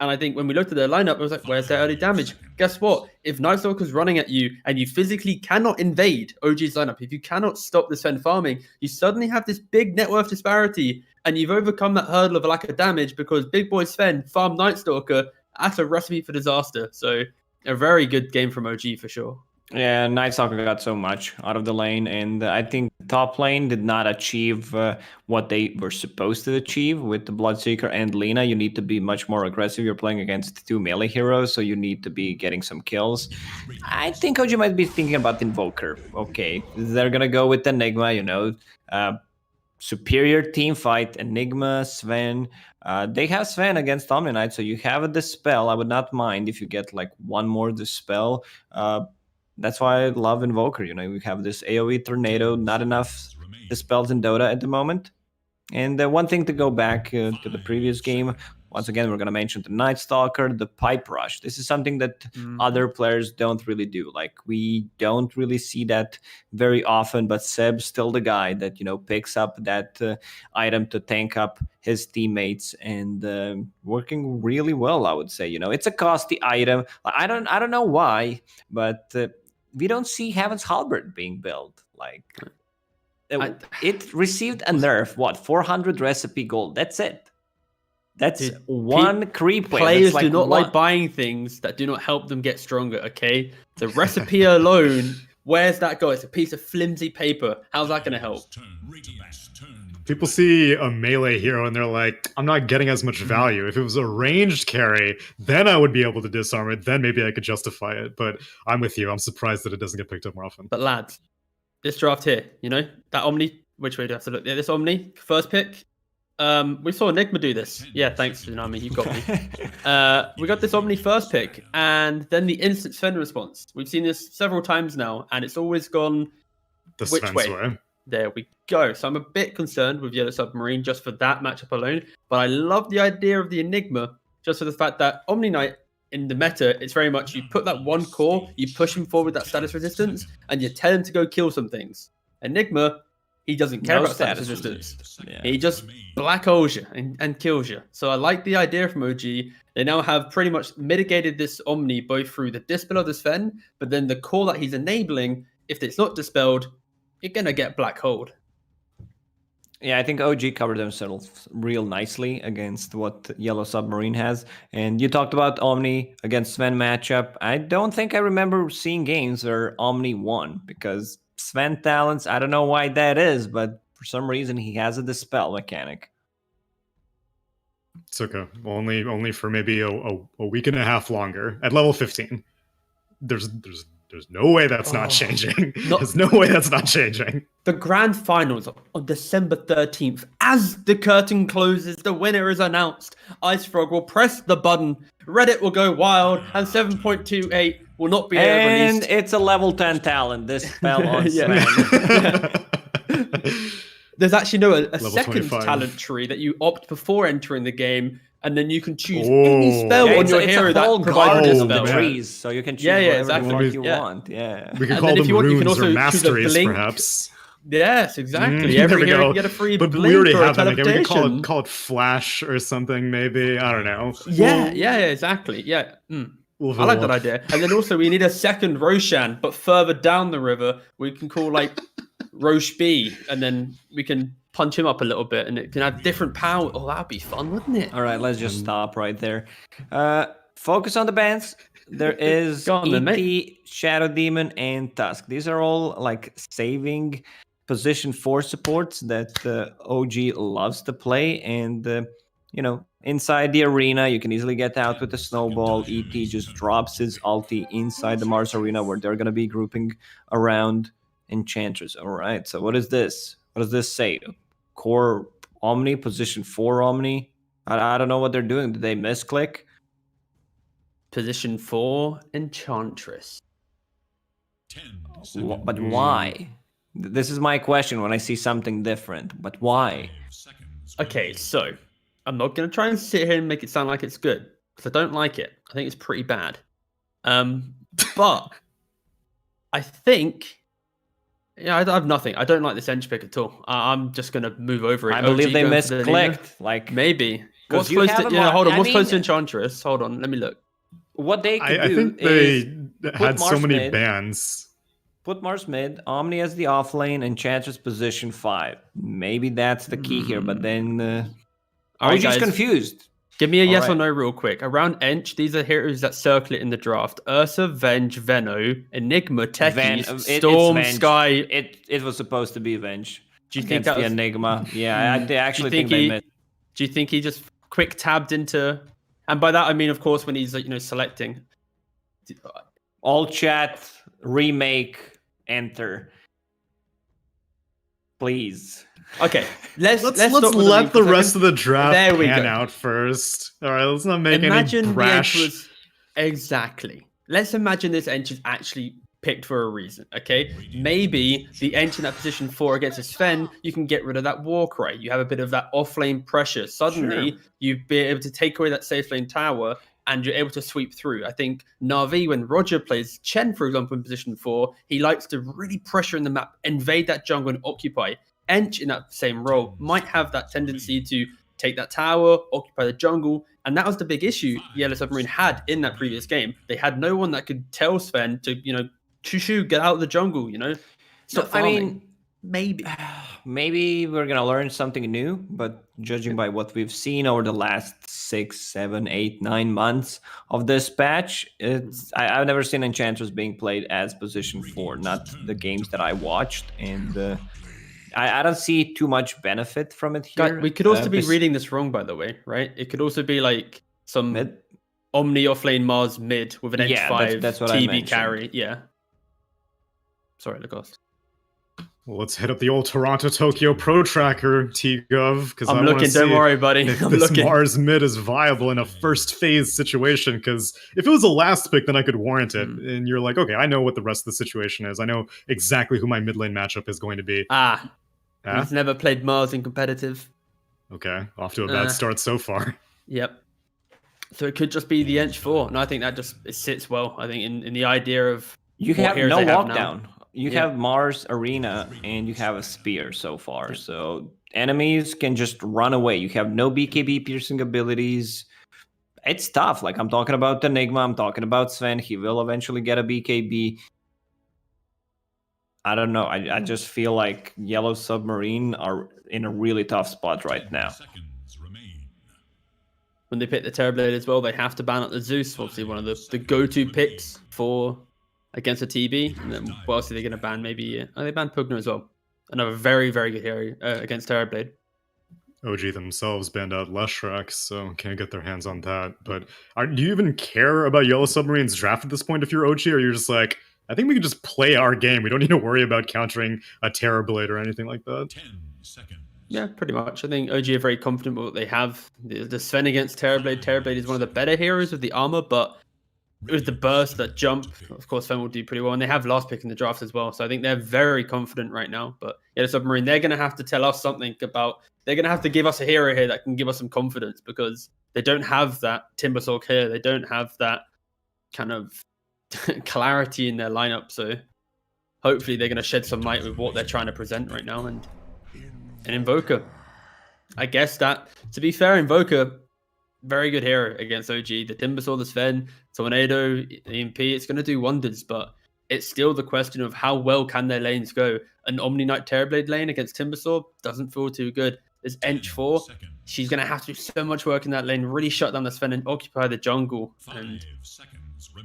And I think when we looked at their lineup, it was like, where's their early damage? Guess what? If Night Stalker's running at you and you physically cannot invade OG's lineup, if you cannot stop the Sven farming, you suddenly have this big net worth disparity, and you've overcome that hurdle of a lack of damage because big boy Sven farmed Night Stalker. That's a recipe for disaster. So a very good game from OG for sure. Yeah, Night Stalker got so much out of the lane, and I think top lane did not achieve what they were supposed to achieve with the Bloodseeker and Lina. You need to be much more aggressive. You're playing against 2 melee heroes, so you need to be getting some kills. I think OG might be thinking about Invoker. Okay, they're gonna go with Enigma, you know, superior team fight, Enigma, Sven. They have Sven against Omni Knight, so you have a Dispel. I would not mind if you get like one more Dispel. That's why I love Invoker. You know, we have this AoE tornado, not enough dispels in Dota at the moment. And one thing to go back to the previous game, once again, we're going to mention the Night Stalker, the Pipe Rush. This is something that other players don't really do. Like, we don't really see that very often, but Seb's still the guy that, you know, picks up that item to tank up his teammates, and working really well, I would say. You know, it's a costly item. I don't know why, but we don't see Heaven's Halberd being built. Like, it received a nerf, 400 recipe gold. That's it. That's one creep wave. Players like do not like buying things that do not help them get stronger, okay? The recipe alone, where's that go? It's a piece of flimsy paper. How's that going to help? People see a melee hero and they're like, I'm not getting as much value. If it was a ranged carry, then I would be able to disarm it. Then maybe I could justify it. But I'm with you. I'm surprised that it doesn't get picked up more often. But lads, this draft here, you know, that Omni, which way do I have to look? Yeah, this Omni, first pick. We saw Enigma do this. Yeah, thanks, Tsunami. You got me. We got this Omni first pick, and then the instant Sven response. We've seen this several times now, and it's always gone which way? There we go. So I'm a bit concerned with Yellow Submarine just for that matchup alone, but I love the idea of the Enigma just for the fact that Omni Knight in the meta, it's very much you put that one core, you push him forward with that status resistance, and you tell him to go kill some things. Enigma, he doesn't care about status resistance. Yeah. He just black holes you and kills you. So I like the idea from OG. They now have pretty much mitigated this Omni both through the Dispel of the Sven, but then the core that he's enabling, if it's not dispelled, you're going to get black holed. Yeah, I think OG covered themselves real nicely against what Yellow Submarine has. And you talked about Omni against Sven matchup. I don't think I remember seeing games where Omni won, because Sven talents, I don't know why that is, but for some reason he has a Dispel mechanic. It's okay. Only for maybe a week and a half longer. At level 15. There's no way that's not changing. There's no way that's not changing. The grand finals on December 13th. As the curtain closes, the winner is announced. IceFrog will press the button. Reddit will go wild, and 7.28 will not be released. And it's a level 10 talent. This spell on Sven. There's actually a second 25. Talent tree that you opt before entering the game, and then you can choose any spell on your hero that provides a spell. Trees, so you can choose whatever you want. Yeah, we can call them runes or masteries, perhaps. Yes, exactly. Every hero you get a free blink. But we already have that. We can call it Flash or something, maybe. I don't know. Yeah, exactly. Yeah. I like that idea. And then also we need a second Roshan, but further down the river, we can call like Roche B, and then we can punch him up a little bit, and it can have different power. Oh, that'd be fun, wouldn't it? All right, let's just stop right there. focus on the bans. There is Go on then, ET, mate. Shadow Demon, and Tusk. These are all like saving position 4 supports that OG loves to play. And, inside the arena, you can easily get out with a snowball. ET just drops his ulti inside the Mars arena where they're going to be grouping around Enchantress. All right, so what is this? What does this say? Core Omni, position 4 Omni? I don't know what they're doing. Did they misclick? Position 4, Enchantress. But why? This is my question when I see something different. But why? Okay, so I'm not going to try and sit here and make it sound like it's good, because I don't like it. I think it's pretty bad. But I think... Yeah, I have nothing. I don't like this Ench pick at all. I'm just going to move over it. I believe OG they going for the Nina. misclicked. Like, Maybe. What's you close have to... him Yeah, on- hold on. I What's close to mean- Enchantress? Hold on. Let me look. what they could I do think is they had so Mars many mid. bans. put Mars mid, Omni as the offlane, Enchantress position 5. Maybe that's the key here, but then All right, OG's guys. confused. Give me a yes or Alright. no real quick. Around Ench, these are heroes that circle it in the draft. Ursa, Venge, Venno, Enigma, Techies, It's Storm, Venge. Sky. It was supposed to be Venge. Do you think Against that the was... Enigma? Yeah, I actually do you think they he, missed. Do you think he just quick tabbed into... And by that, I mean, of course, when he's selecting. All chat, remake, enter. Please. Okay, let's Let's stop with let the lead, 'cause I rest can- of the draft There we pan go. out first. All right, let's not make Imagine any the brash. Ench was... Exactly. Let's imagine this Ench is actually picked for a reason, okay? Maybe the Ench in that position 4 against a Sven, you can get rid of that war cry. You have a bit of that off-lane pressure. Suddenly, Sure. you'd be able to take away that safe lane tower and you're able to sweep through. I think Na'Vi, when Roger plays Chen, for example, in position 4, he likes to really pressure in the map, invade that jungle and occupy. Ench in that same role might have that tendency to take that tower, occupy the jungle, and that was the big issue Yellow Submarine had in that previous game. They had no one that could tell Sven to, shoo, get out of the jungle, Stop I farming. mean, Maybe. we're gonna learn something new, but judging by what we've seen over the last 6, 7, 8, 9 months of this patch, I've never seen Enchantress being played as position 4, not the games that I watched, and I don't see too much benefit from it here. Guys, we could also be bes- reading this wrong, by the way, right? It could also be like some Mid? Omni offlane Mars mid with an Yeah, H5 that's what I TB mentioned. carry. Yeah. Sorry, Lacoste. Well, let's hit up the old Toronto Tokyo Pro Tracker, T-Gov, because I'm looking. Don't worry, buddy. if I'm this looking. Mars mid is viable in a first phase situation. Because if it was a last pick, then I could warrant it. And you're like, okay, I know what the rest of the situation is. I know exactly who my mid lane matchup is going to be. Ah, Huh? he's never played Mars in competitive. Okay, off to a bad start so far. Yep. So it could just be the Ench 4, and I think that just it sits well. I think in the idea of You what have heroes no they have now. lockdown. You Yeah. have Mars Arena and you have a Spear so far. So enemies can just run away. You have no BKB piercing abilities. It's tough. Like I'm talking about Enigma. I'm talking about Sven. He will eventually get a BKB. I don't know. I just feel like Yellow Submarine are in a really tough spot right now. When they pick the Terrorblade as well, they have to ban out the Zeus. Obviously, one of the go-to picks for against a TB. And then what else are they going to ban? Maybe they banned Pugna as well. Another very, very good hero against Terrorblade. OG themselves banned out Leshrac, so can't get their hands on that. But do you even care about Yellow Submarine's draft at this point if you're OG, or you're just like, I think we can just play our game. We don't need to worry about countering a Terrorblade or anything like that. 10 seconds. Yeah, pretty much. I think OG are very confident with what they have. The Sven against Terrorblade. Terrorblade is one of the better heroes with the armor, but with the burst, that jump, of course, Sven will do pretty well. And they have last pick in the draft as well. So I think they're very confident right now. But Yellow Submarine, they're going to have to tell us something about... They're going to have to give us a hero here that can give us some confidence, because they don't have that Timbersaw here. They don't have that kind of clarity in their lineup. So hopefully they're going to shed some light with what they're trying to present right now. And Invoker. I guess that, to be fair, Invoker, very good hero against OG. The Timbersaw, the Sven, Tornado, EMP, it's going to do wonders, but it's still the question of how well can their lanes go. An Omni Knight Terrorblade lane against Timbersaw doesn't feel too good. There's Ench 4. She's going to have to do so much work in that lane, really shut down the Sven and occupy the jungle. And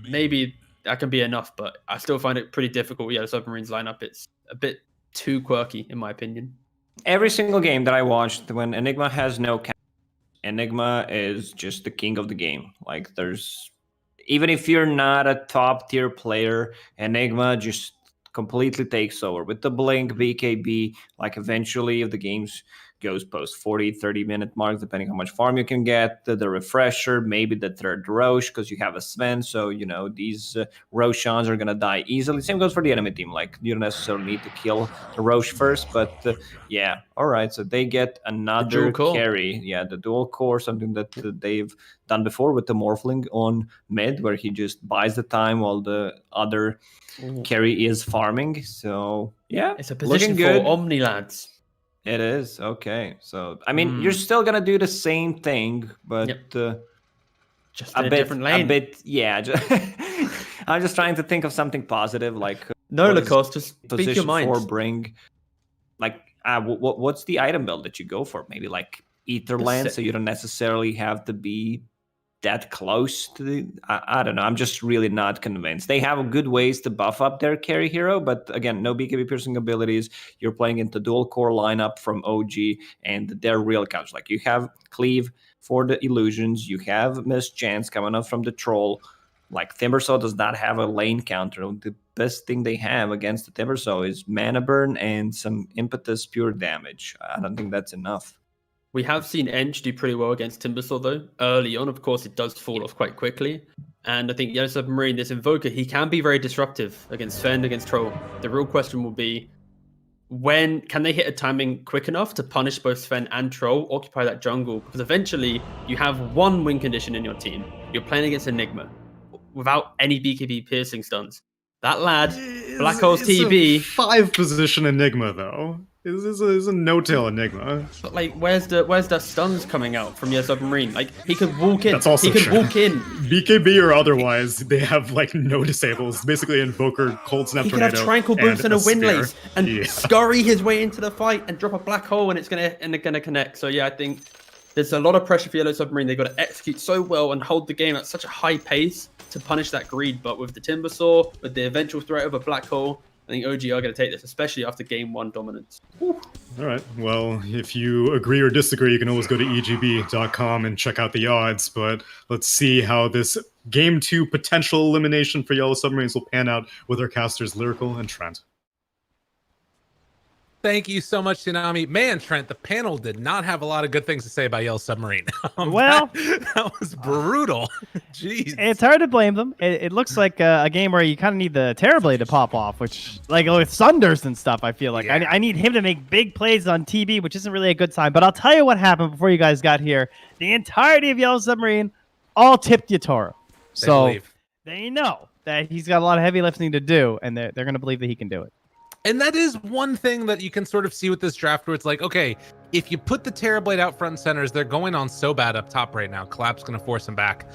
maybe that can be enough, but I still find it pretty difficult. Yellow Submarine's lineup, it's a bit too quirky, in my opinion. Every single game that I watched, when Enigma has no cap, Enigma is just the king of the game. Like, even if you're not a top tier player, Enigma just completely takes over with the blink, BKB. Like, eventually, if the games goes post 40-30 minute mark, depending how much farm you can get, the refresher, maybe the third Roche, because you have a Sven, so these Roshans are gonna die easily. Same goes for the enemy team. Like, you don't necessarily need to kill the Roche first, but yeah, all right, so they get another carry. Yeah, the dual core, something that they've done before with the Morphling on mid, where he just buys the time while the other carry is farming. So yeah, it's a position good for Omni, lads. It is. Okay. So, I mean, you're still going to do the same thing, but just in a different lane. A bit, yeah. I'm just trying to think of something positive, like no, Lacoste, just speak your mind. For bring, like, what's the item build that you go for? Maybe like Etherland, so you don't necessarily have to be that close to the. I don't know. I'm just really not convinced. They have good ways to buff up their carry hero, but again, no BKB piercing abilities. You're playing into dual core lineup from OG, and they're real counters. Like, you have Cleave for the illusions, you have Mischance coming up from the troll. Like, Timbersaw does not have a lane counter. The best thing they have against the Timbersaw is mana burn and some impetus pure damage. I don't think that's enough. We have seen Ench do pretty well against Timbersaw, though. Early on, of course, it does fall off quite quickly. And I think Yellow Submarine, this Invoker, he can be very disruptive against Sven, against Troll. The real question will be, when can they hit a timing quick enough to punish both Sven and Troll, occupy that jungle? Because eventually, you have one win condition in your team. You're playing against Enigma without any BKB piercing stuns. That lad, Black Hole's TB... 5-position Enigma, though. Is a no-tail Enigma. But like, where's the stuns coming out from Yellow Submarine? Like, he could walk in. That's also he could true. walk in. BKB or otherwise, they have like no disables. Basically, Invoker, Cold Snap, he Tornado, could have Tranquil Boots and a Windlace and yeah. scurry his way into the fight and drop a black hole, and it's gonna connect. So yeah, I think there's a lot of pressure for Yellow Submarine. They've got to execute so well and hold the game at such a high pace to punish that greed. But with the Timbersaw, with the eventual threat of a black hole, I think OG are going to take this, especially after game 1 dominance. Whew. All right. Well, if you agree or disagree, you can always go to egb.com and check out the odds. But let's see how this game 2 potential elimination for Yellow Submarines will pan out with our casters Lyrical and Trent. Thank you so much, Tsunami. Man, Trent, the panel did not have a lot of good things to say about Yellow Submarine. Well, that was brutal. Jeez. It's hard to blame them. It looks like a game where you kind of need the Terrorblade to pop off, which, like with Sunders and stuff, I feel like. Yeah. I need him to make big plays on TB, which isn't really a good sign. But I'll tell you what happened before you guys got here. The entirety of Yellow Submarine all tipped Yatoro. So they know that he's got a lot of heavy lifting to do, and they're going to believe that he can do it. And that is one thing that you can sort of see with this draft where it's like, okay, if you put the Terrorblade out front and centers, they're going on so bad up top right now. Collapse going to force them back.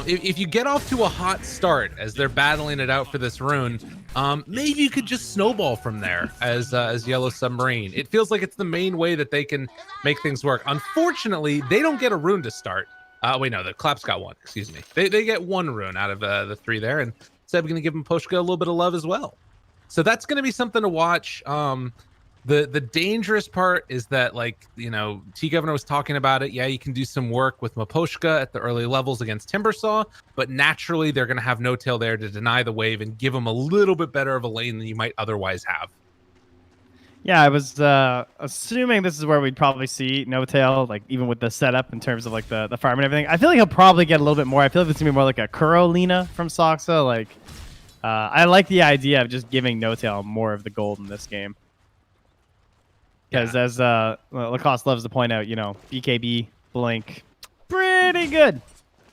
If you get off to a hot start as they're battling it out for this rune, maybe you could just snowball from there as Yellow Submarine. It feels like it's the main way that they can make things work. Unfortunately, they don't get a rune to start. Wait, no, the Collapse got one. Excuse me. They get one rune out of the 3 there, and Seb's going to give them Poshka a little bit of love as well. So that's going to be something to watch. The dangerous part is that, like, you know, T-Governor was talking about it. Yeah, you can do some work with Maposhka at the early levels against Timbersaw, but naturally they're going to have No-Tail there to deny the wave and give them a little bit better of a lane than you might otherwise have. Yeah, I was assuming this is where we'd probably see No-Tail, like, even with the setup in terms of, like, the farm and everything. I feel like he'll probably get a little bit more. I feel like it's going to be more like a Kuro Lina from Soxa, like... I like the idea of just giving No-Tail more of the gold in this game. Because as Lacoste loves to point out, you know, BKB, Blink, pretty good.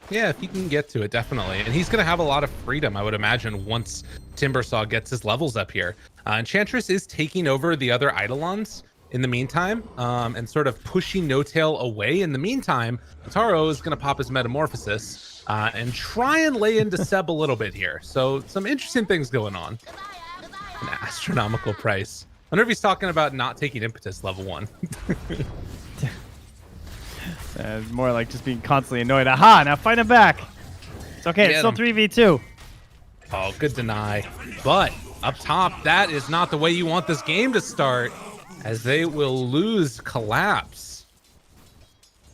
Yeah, if he can get to it, definitely. And he's going to have a lot of freedom, I would imagine, once Timbersaw gets his levels up here. Enchantress is taking over the other Eidolons in the meantime, and sort of pushing No-Tail away. In the meantime, Taro is going to pop his Metamorphosis and try and lay into Seb a little bit here. So some interesting things going on. An astronomical price. I wonder if he's talking about not taking Impetus level 1. It's more like just being constantly annoyed. Aha, now fight him back. It's okay, it's still 3v2. Oh, good deny. But up top, that is not the way you want this game to start, as they will lose collapse.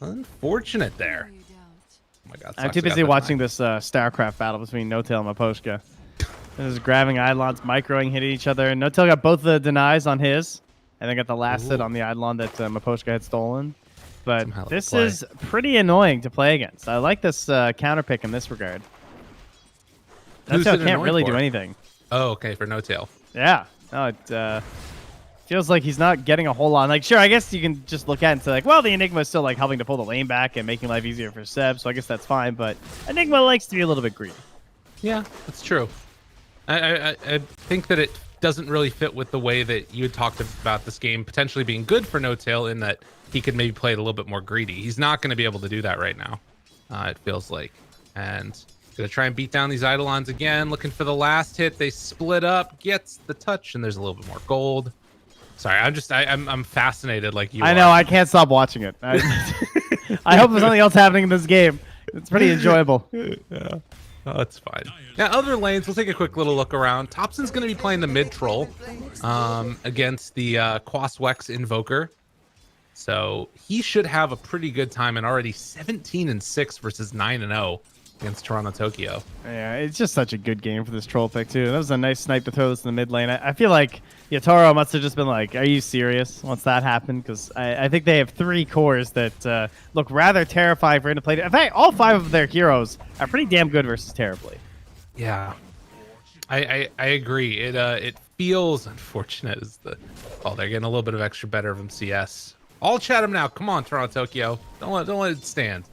Unfortunate there. Oh my God. I'm too busy watching this StarCraft battle between N0tail and Miposhka. This is grabbing Eidolons, microing, hitting each other. And N0tail got both the denies on his, and then got the last hit on the Eidolon that Miposhka had stolen. But this is pretty annoying to play against. I like this counter pick in this regard. N0tail can't really do anything. Oh, okay, for N0tail. Yeah. No, it feels like he's not getting a whole lot. Like, sure, I guess you can just look at it and say, like, well, the Enigma is still, like, helping to pull the lane back and making life easier for Seb, so I guess that's fine. But Enigma likes to be a little bit greedy. Yeah, that's true. I think that it doesn't really fit with the way that you had talked about this game potentially being good for N0tail, in that he could maybe play it a little bit more greedy. He's not going to be able to do that right now, it feels like. And gonna try and beat down these Eidolons again, looking for the last hit. They split up, gets the touch, and there's a little bit more gold. Sorry, I'm fascinated like you. I know, I can't stop watching it. I hope there's something else happening in this game. It's pretty enjoyable. Yeah. Oh, that's fine. Now, other lanes, we'll take a quick little look around. Thompson's going to be playing the mid troll against the Quaswex Invoker. So he should have a pretty good time, and already 17-6 versus 9-0 against Toronto Tokyo. Yeah, it's just such a good game for this troll pick, too. That was a nice snipe to throw this in the mid lane. I feel like Yatoro must have just been like, are you serious once that happened? Because I think they have 3 cores that look rather terrifying for him to play. In fact, all 5 of their heroes are pretty damn good versus terribly. Yeah, I agree. It feels unfortunate as they're getting a little bit of extra better of him CS. I'll chat him now. Come on, Toronto Tokyo. Don't let it stand.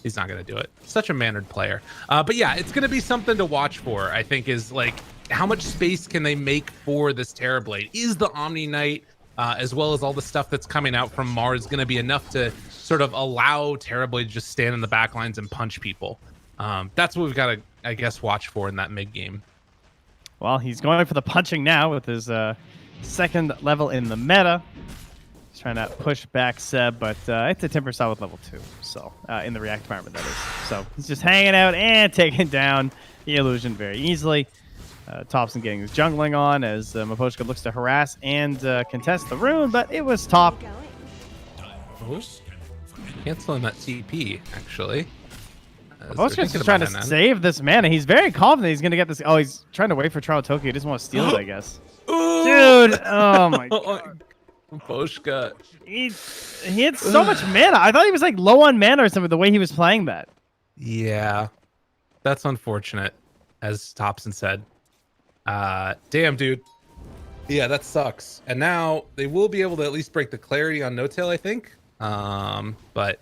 He's not going to do it. Such a mannered player. But yeah, it's going to be something to watch for, I think, is like how much space can they make for this Terrorblade? Is the Omni Knight, as well as all the stuff that's coming out from Mars, going to be enough to sort of allow Terrorblade to just stand in the back lines and punch people? That's what we've got to, I guess, watch for in that mid game. Well, he's going for the punching now with his second level in the meta. He's trying to push back Seb, but it's a Timber Saw with level 2, so in the React environment, that is. So he's just hanging out and taking down the Illusion very easily. Thompson getting his jungling on as Miposhka looks to harass and contest the rune, but it was top. Oh, canceling that TP, actually. Miposhka's just trying to save this mana. He's very confident he's going to get this. Oh, he's trying to wait for Toronto Tokyo. He doesn't want to steal it, I guess. Dude, oh my God. Miposhka. He had so much mana. I thought he was like low on mana or something the way he was playing that. Yeah, that's unfortunate, as Thompson said. Damn, dude. Yeah, that sucks. And now they will be able to at least break the clarity on N0tail, I think. But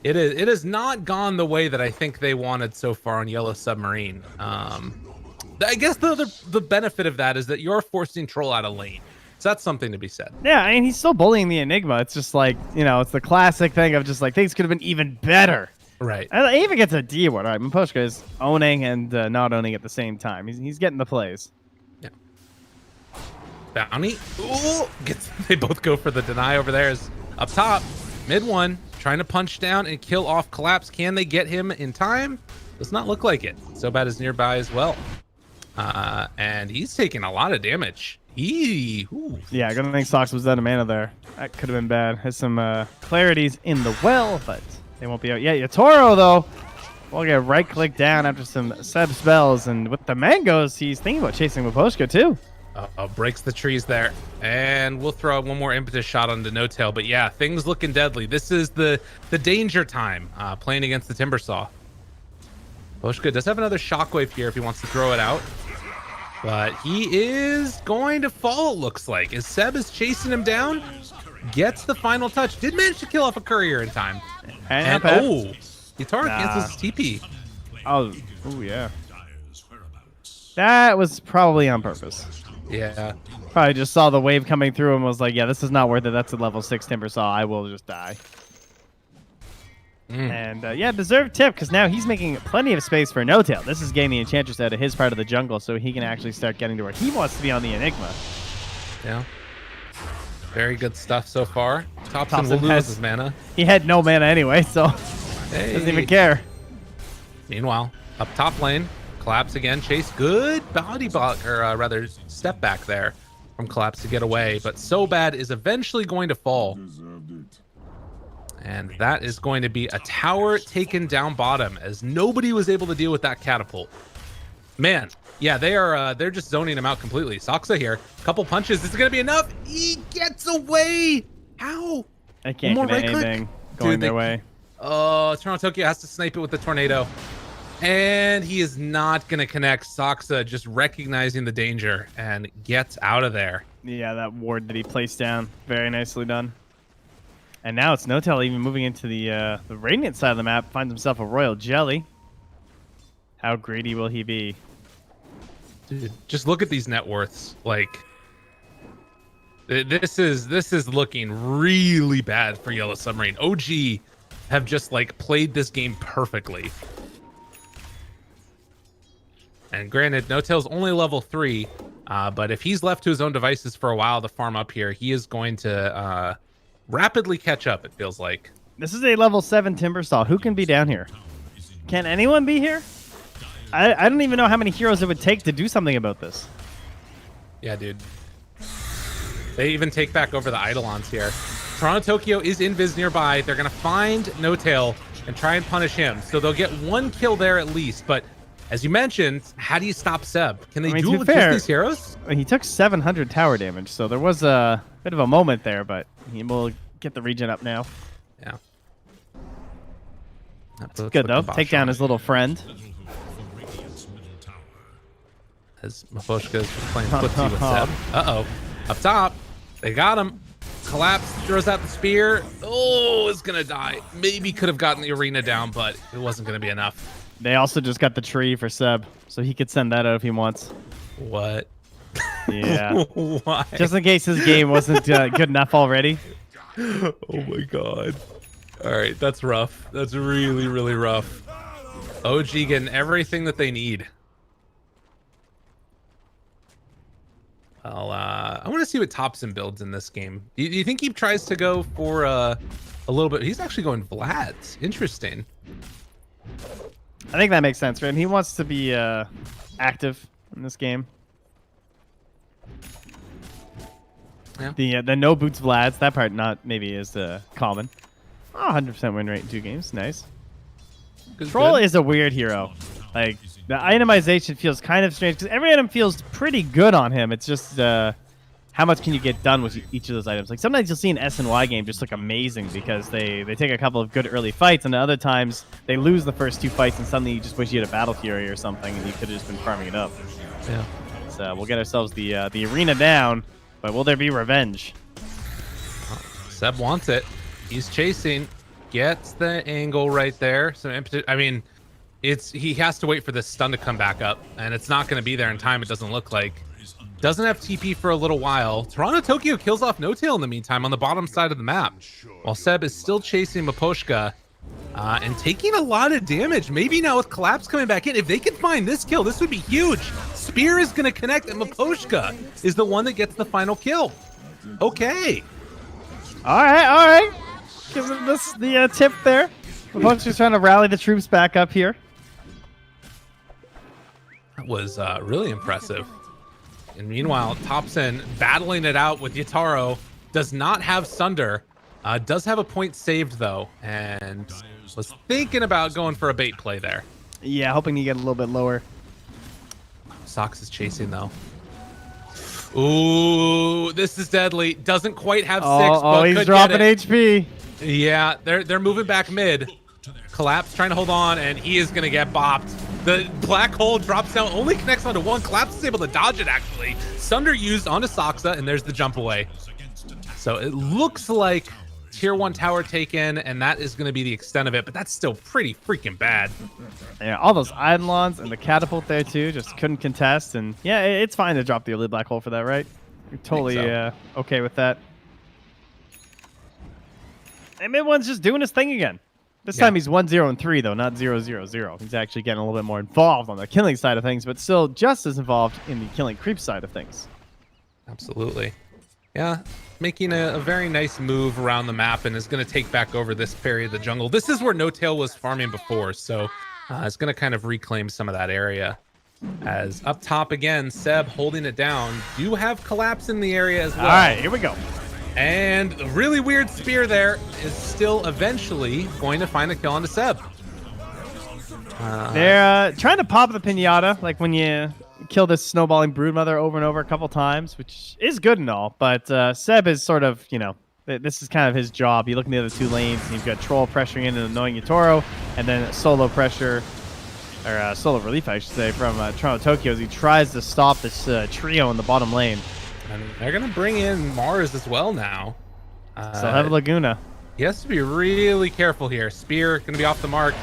it has not gone the way that I think they wanted so far on Yellow Submarine. I guess the benefit of that is that you're forcing Troll out of lane. So that's something to be said. Yeah, I mean, he's still bullying the Enigma. It's just like, it's the classic thing of just like, things could have been even better. Right. He even gets a D award. All right, Miposhka is owning and not owning at the same time. He's getting the plays. Yeah. Bounty. Ooh, they both go for the deny over there. Is up top. Mid one. Trying to punch down and kill off Collapse. Can they get him in time? Does not look like it. So bad is nearby as well. And he's taking a lot of damage. Yeah, I don't think Sox was out of mana there. That could have been bad. Has some clarities in the well, but they won't be out yet. Yatoro, though, will get right-click down after some Seb spells. And with the mangoes, he's thinking about chasing Miposhka, too. Breaks the trees there. And we'll throw one more impetus shot onto N0tail. But yeah, things looking deadly. This is the danger time playing against the Timbersaw. Miposhka does have another shockwave here if he wants to throw it out. But he is going to fall, it looks like. As Seb is chasing him down, gets the final touch. Did manage to kill off a courier in time. And Yatoro cancels his TP. Oh, yeah. That was probably on purpose. Yeah. Probably just saw the wave coming through and was like, yeah, this is not worth it. That's a level 6 Timbersaw. I will just die. And yeah, deserved tip, because now he's making plenty of space for N0tail. This is getting the Enchantress out of his part of the jungle so he can actually start getting to where he wants to be on the Enigma. Yeah. Very good stuff so far. Thompson will Thompson lose has- his mana. He had no mana anyway, so Hey. doesn't even care. Meanwhile, up top lane, Collapse again. Chase, good body block, or rather step back there from Collapse to get away. But So Bad is eventually going to fall. And that is going to be a tower taken down bottom, as nobody was able to deal with that catapult. Man, yeah, they're just zoning him out completely. Soxa here, couple punches. This is gonna be enough. He gets away. How? I can't One get more right click? anything going Dude, their way. Oh, Toronto Tokyo has to snipe it with the tornado. And he is not going to connect. Soxa just recognizing the danger and gets out of there. Yeah, that ward that he placed down, very nicely done. And now it's Notel even moving into the Radiant side of the map, finds himself a Royal Jelly. How greedy will he be? Dude, just look at these net worths. Like, this is looking really bad for Yellow Submarine. OG have just like played this game perfectly. And granted, Notail's only level 3, but if he's left to his own devices for a while to farm up here, he is going to rapidly catch up, it feels like. This is a level 7 Timbersaw. Who can be down here? Can anyone be here? I don't even know how many heroes it would take to do something about this. Yeah, dude. They even take back over the Eidolons here. Toronto Tokyo is invis nearby. They're going to find Notail and try and punish him. So they'll get 1 kill there at least. But as you mentioned, how do you stop Seb? Can they do it with just these heroes? He took 700 tower damage, so there was a bit of a moment there, but he will get the regen up now. Yeah. That's good, though. Take down his little friend. As Mafoshka is playing footsie with Seb. Uh-oh. Up top. They got him. Collapse, throws out the spear. Oh, it's going to die. Maybe could have gotten the arena down, but it wasn't going to be enough. They also just got the tree for Seb, so he could send that out if he wants. What? Yeah. Why? Just in case his game wasn't good enough already. Oh my god. All right, that's rough. That's really, really rough. OG getting everything that they need. Well, I want to see what Thompson builds in this game. Do you think he tries to go for a little bit? He's actually going Vlad's. Interesting. I think that makes sense for him. He wants to be active in this game. Yeah. The no boots Vlads, that part not maybe is common. Oh, 100% win rate in 2 games. Nice. Troll is a weird hero. Like, the itemization feels kind of strange because every item feels pretty good on him. It's just how much can you get done with each of those items? Like, sometimes you'll see an S&Y game just look amazing because they take a couple of good early fights, and other times they lose the first 2 fights and suddenly you just wish you had a Battle Fury or something and you could have just been farming it up. Yeah. So we'll get ourselves the arena down, but will there be revenge? Seb wants it. He's chasing. Gets the angle right there. So impetus. I mean, he has to wait for this stun to come back up, and it's not going to be there in time. It doesn't look like. Doesn't have TP for a little while. Toronto Tokyo kills off Notail in the meantime on the bottom side of the map, while Seb is still chasing Maposhka and taking a lot of damage. Maybe now with Collapse coming back in, if they can find this kill, this would be huge. Spear is going to connect, and Maposhka is the one that gets the final kill. Okay. All right. Giving this the tip there. Maposhka's trying to rally the troops back up here. That was really impressive. And meanwhile, Thompson battling it out with Yataro. Does not have Sunder. Does have a point saved, though. And was thinking about going for a bait play there. Yeah, hoping to get a little bit lower. Sox is chasing, though. Ooh, this is deadly. Doesn't quite have 6, but he's could dropping get it. HP. Yeah, they're moving back mid. Collapse trying to hold on, and he is going to get bopped. The black hole drops down, only connects onto 1. Collapse is able to dodge it, actually. Sunder used onto Soxa, and there's the jump away. So it looks like tier 1 tower taken, and that is going to be the extent of it, but that's still pretty freaking bad. Yeah, all those Eidolons and the catapult there, too, just couldn't contest. And yeah, it's fine to drop the early black hole for that, right? You're totally okay with that. And mid one's just doing his thing again. This time he's 1-0-3, though, not 0-0-0. He's actually getting a little bit more involved on the killing side of things, but still just as involved in the killing creep side of things. Absolutely. Yeah, making a very nice move around the map and is going to take back over this area of the jungle. This is where No Tail was farming before, so it's going to kind of reclaim some of that area. As up top again, Seb holding it down. Do have collapse in the area as well. All right, here we go. And a really weird spear there is still eventually going to find a kill onto Seb. They're trying to pop the pinata, like when you kill this snowballing broodmother over and over a couple times, which is good and all. But Seb is sort of, you know, this is kind of his job. You look in the other two lanes, and you've got Troll pressuring in and annoying Yatoro, and then solo pressure, or solo relief, I should say, from Toronto Tokyo as he tries to stop this trio in the bottom lane. And they're going to bring in Mars as well now. Still have Laguna. He has to be really careful here. Spear going to be off the mark.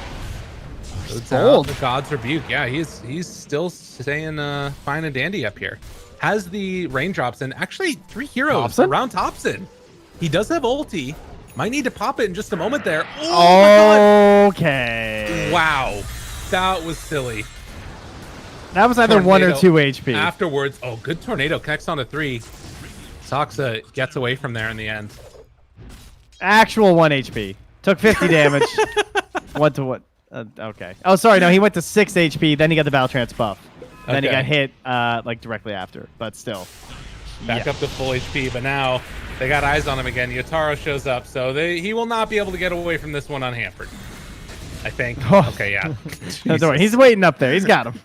Bold. The God's Rebuke. Yeah, he's still staying fine and dandy up here. Has the raindrops and actually 3 heroes Thompson? around Thompson. He does have ulti. Might need to pop it in just a moment there. Oh, Okay. wow. That was silly. That was either 1 or Tornado 2 HP. Afterwards, oh, good tornado. Connects on to 3. Soxa gets away from there in the end. Actual 1 HP. Took 50 damage. 1 to 1. Okay. Oh, sorry. No, he went to 6 HP. Then he got the Battle Trance buff. Then he Okay. got hit like directly after. But still. Back up to full HP, but now they got eyes on him again. Yotaro shows up, so he will not be able to get away from this one unhampered. I think. Oh. Okay, yeah. No, don't worry. He's waiting up there. He's got him.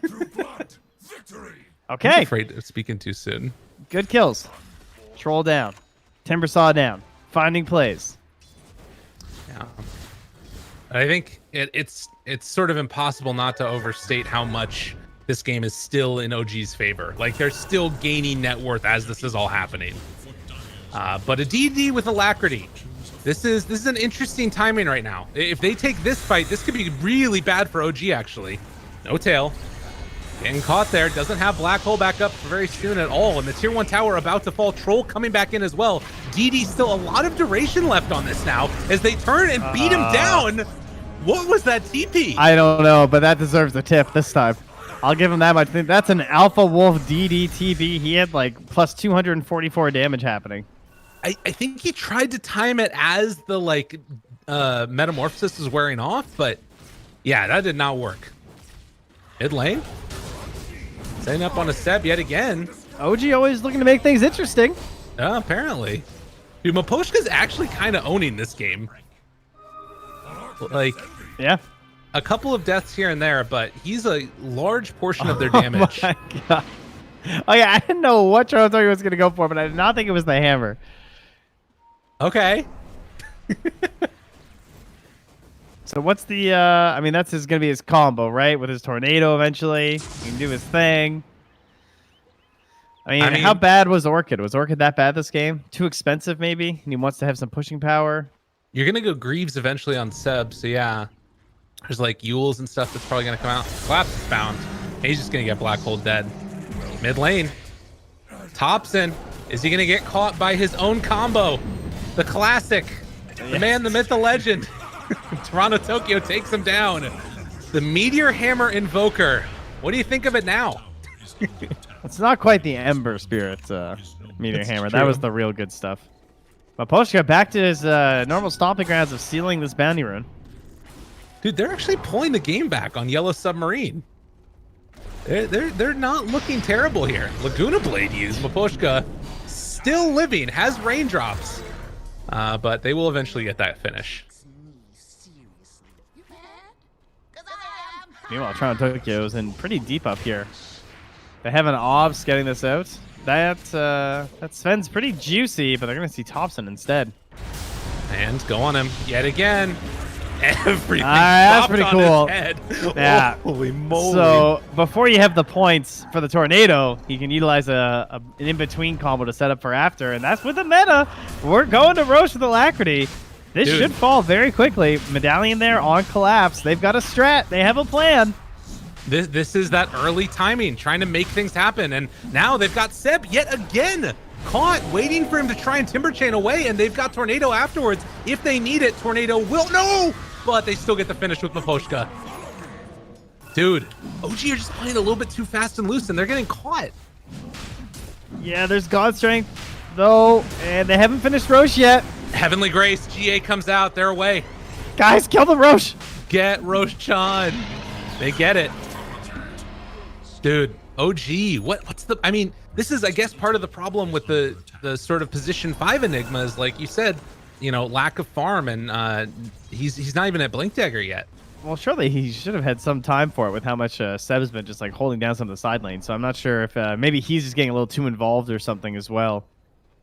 I'm Okay. afraid of speaking too soon. Good kills. Troll down. Timbersaw down. Finding plays. Yeah. I think it's sort of impossible not to overstate how much this game is still in OG's favor. Like, they're still gaining net worth as this is all happening. But a DD with Alacrity. This is an interesting timing right now. If they take this fight, this could be really bad for OG, actually. No Tail. Getting caught there. Doesn't have Black Hole back up very soon at all. And the tier 1 tower about to fall. Troll coming back in as well. DD still a lot of duration left on this now as they turn and beat him down. What was that TP? I don't know, but that deserves a tip this time. I'll give him that much. That's an Alpha Wolf DDTB. He had like plus 244 damage happening. I think he tried to time it as the metamorphosis was wearing off, but yeah, that did not work. Mid lane. Setting up on a Seb yet again. OG always looking to make things interesting. Apparently. Dude, Maposhka's actually kind of owning this game. Like, Yeah. a couple of deaths here and there, but he's a large portion of their damage. Oh my God. Oh yeah, I didn't know what Toronto Tokyo was going to go for, but I did not think it was the hammer. Okay. So what's the, I mean, that's going to be his combo, right? With his tornado eventually. He can do his thing. I mean, how bad was Orchid? Was Orchid that bad this game? Too expensive, maybe? And he wants to have some pushing power? You're going to go Greaves eventually on Seb, so yeah. There's like Yules and stuff that's probably going to come out. Collapse is found. He's just going to get Black Hole dead. Mid lane. Thompson. Is he going to get caught by his own combo? The classic. The man, the myth, the legend. Toronto Tokyo takes him down. The Meteor Hammer Invoker. What do you think of it now? It's not quite the Ember Spirit Meteor Hammer. That was the real good stuff. But Poshka back to his normal stomping grounds of sealing this bounty rune. Dude, they're actually pulling the game back on Yellow Submarine. They're not looking terrible here. Laguna Blade used. Maposhka still living, has raindrops. But they will eventually get that finish. Meanwhile, Toronto Tokyo's in pretty deep up here. They have an Obs getting this out. That Sven's pretty juicy, but they're going to see Thompson instead. And go on him yet again. Everything that's popped pretty on cool. his head. Yeah. Holy moly. So before you have the points for the tornado, you can utilize an in-between combo to set up for after, and that's with the meta. We're going to Roche with Alacrity. This should fall very quickly. Medallion there on collapse. They've got a strat. They have a plan. This is that early timing, trying to make things happen, and now they've got Seb yet again caught, waiting for him to try and timber chain away, and they've got Tornado afterwards. If they need it, Tornado will but they still get the finish with Maposhka. Dude, OG are just playing a little bit too fast and loose, and they're getting caught. Yeah, there's God Strength though, and they haven't finished Roche yet. Heavenly Grace, GA comes out. They're away. Guys, kill the Roche. Get Roshan. They get it. Dude, OG, what's the... I mean, this is, I guess, part of the problem with the sort of position 5 Enigma is, like you said, you know, lack of farm, and he's not even at Blink Dagger yet. Well, surely he should have had some time for it with how much Seb's been just like holding down some of the side lanes. So I'm not sure if maybe he's just getting a little too involved or something as well.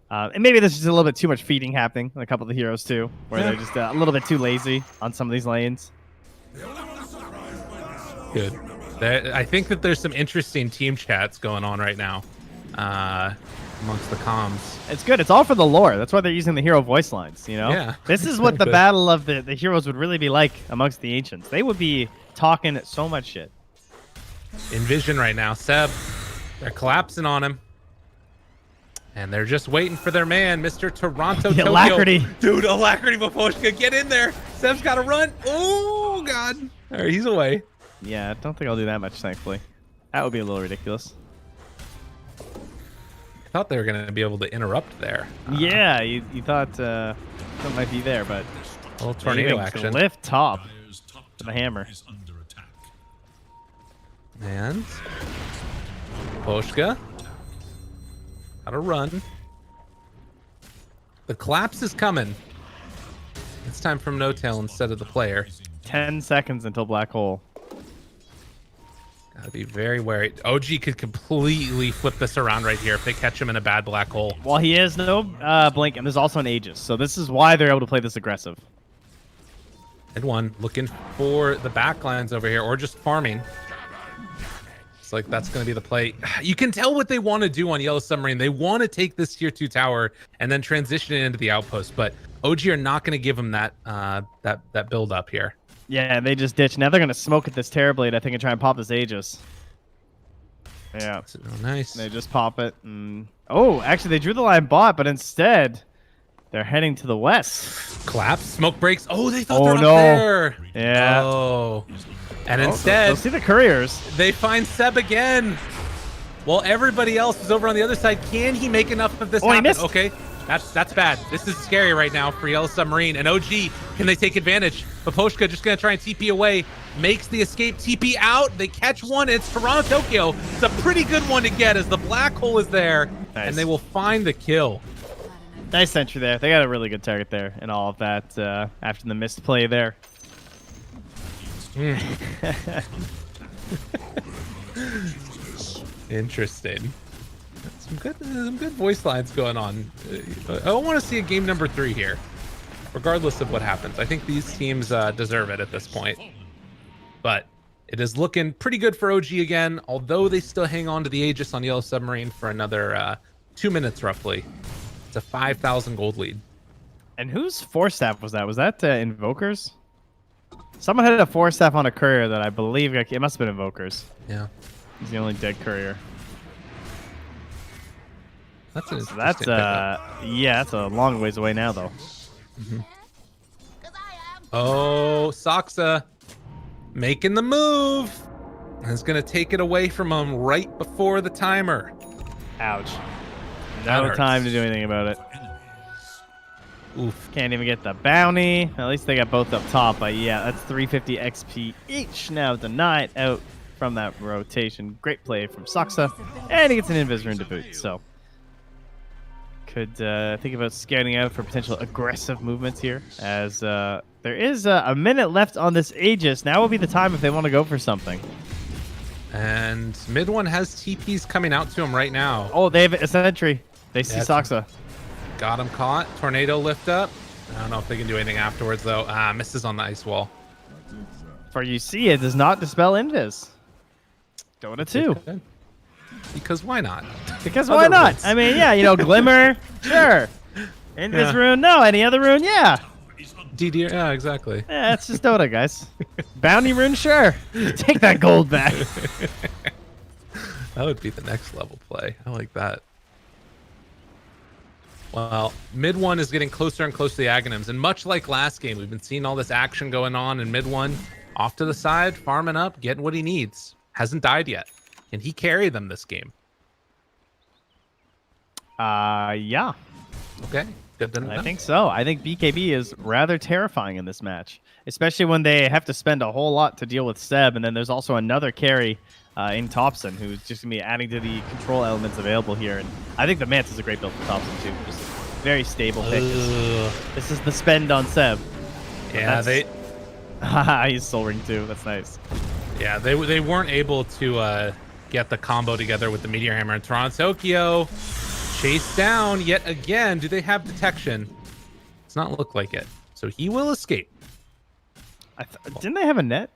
And maybe there's just a little bit too much feeding happening on a couple of the heroes too, where they're just a little bit too lazy on some of these lanes. Good. I think that there's some interesting team chats going on right now amongst the comms. It's good. It's all for the lore. That's why they're using the hero voice lines, you know? Yeah. This is what the battle of the heroes would really be like amongst the ancients. They would be talking so much shit. In vision right now, Seb, they're collapsing on him. And they're just waiting for their man, Mr. Toronto The Tokyo. Alacrity. Dude, Alacrity Baposhka, get in there. Seb's got to run. Oh, God. All right, he's away. Yeah, I don't think I'll do that much, thankfully. That would be a little ridiculous. I thought they were going to be able to interrupt there. Yeah, you thought something might be there, but... A little tornado action. Lift top with the hammer. And Poshka. Gotta run. The collapse is coming. It's time from No Tail instead of the player. 10 seconds until black hole. Gotta be very wary. OG could completely flip this around right here if they catch him in a bad black hole. Well, he has no blink, and there's also an Aegis, so this is why they're able to play this aggressive. Mid one looking for the backlines over here, or just farming. It's like that's going to be the play. You can tell what they want to do on Yellow Submarine. They want to take this tier 2 tower and then transition it into the outpost, but OG are not going to give them that that build up here. Yeah, they just ditch. Now they're going to smoke at this Terrorblade, I think, and try and pop this Aegis. Yeah. Oh, nice. They just pop it. And... Oh, actually, they drew the line bot, but instead, they're heading to the west. Collapse. Smoke breaks. Oh, they thought Oh, they were up no. there. Yeah. Oh. And Oh, instead, they'll see the couriers. they find Seb again. While everybody else is over on the other side, can he make enough of this Oh, he happen? missed. Okay, that's bad. This is scary right now for Yellow Submarine. And OG, can they take advantage? Baposhka just going to try and TP away. Makes the escape. TP out. They catch one. It's Toronto Tokyo. It's a pretty good one to get as the black hole is there. Nice. And they will find the kill. Nice sentry there. They got a really good target there and all of that after the missed play there. Interesting. Some good voice lines going on. I want to see a game number 3 here, regardless of what happens. I think these teams deserve it at this point. But it is looking pretty good for OG again, although they still hang on to the Aegis on Yellow Submarine for another 2 minutes roughly. It's a 5,000 gold lead. And whose force staff was that? Was that Invokers? Someone had a force staff on a courier that I believe it must have been Invokers. Yeah. He's the only dead courier. That's an So that's yeah, that's a long ways away now though. Mm-hmm. Oh, Saksa making the move. And is going to take it away from him right before the timer. Ouch. That No hurts. time to do anything about it. Oof. Can't even get the bounty. At least they got both up top, but yeah, that's 350 XP each. Now the Knight out from that rotation. Great play from Saksa. And he gets an Invis rune to boot, so could think about scouting out for potential aggressive movements here, as there is a minute left on this Aegis. Now will be the time if they want to go for something. And mid one has TPs coming out to him right now. Oh, they have a sentry. They see Yes. Saksa. Got him caught. Tornado lift up. I don't know if they can do anything afterwards, though. Misses on the ice wall. For you see, it does not dispel Invis. Dota 2. Because why not? Because why not? runes. I mean, yeah, you know, Glimmer, sure. Invis Yeah. rune, no. Any other rune, yeah. DD, yeah, exactly. Yeah, it's just Dota, guys. Bounty rune, sure. Take that gold back. That would be the next level play. I like that. Well, mid one is getting closer and closer to the Aghanims, and much like last game, we've been seeing all this action going on in mid one. Off to the side, farming up, getting what he needs. Hasn't died yet. Can he carry them this game? Yeah, Okay, good to know. I think so. I think BKB is rather terrifying in this match, especially when they have to spend a whole lot to deal with Seb, and then there's also another carry in Thompson who's just gonna be adding to the control elements available here. And I think the Manta's a great build for Thompson too. Just very stable pick. This is the spend on Seb. Yeah, He's Soul Ring too. That's nice. Yeah, they weren't able to get the combo together with the Meteor Hammer and Toronto Tokyo. Chased down yet again. Do they have detection? Does not look like it. So he will escape. Didn't they have a net?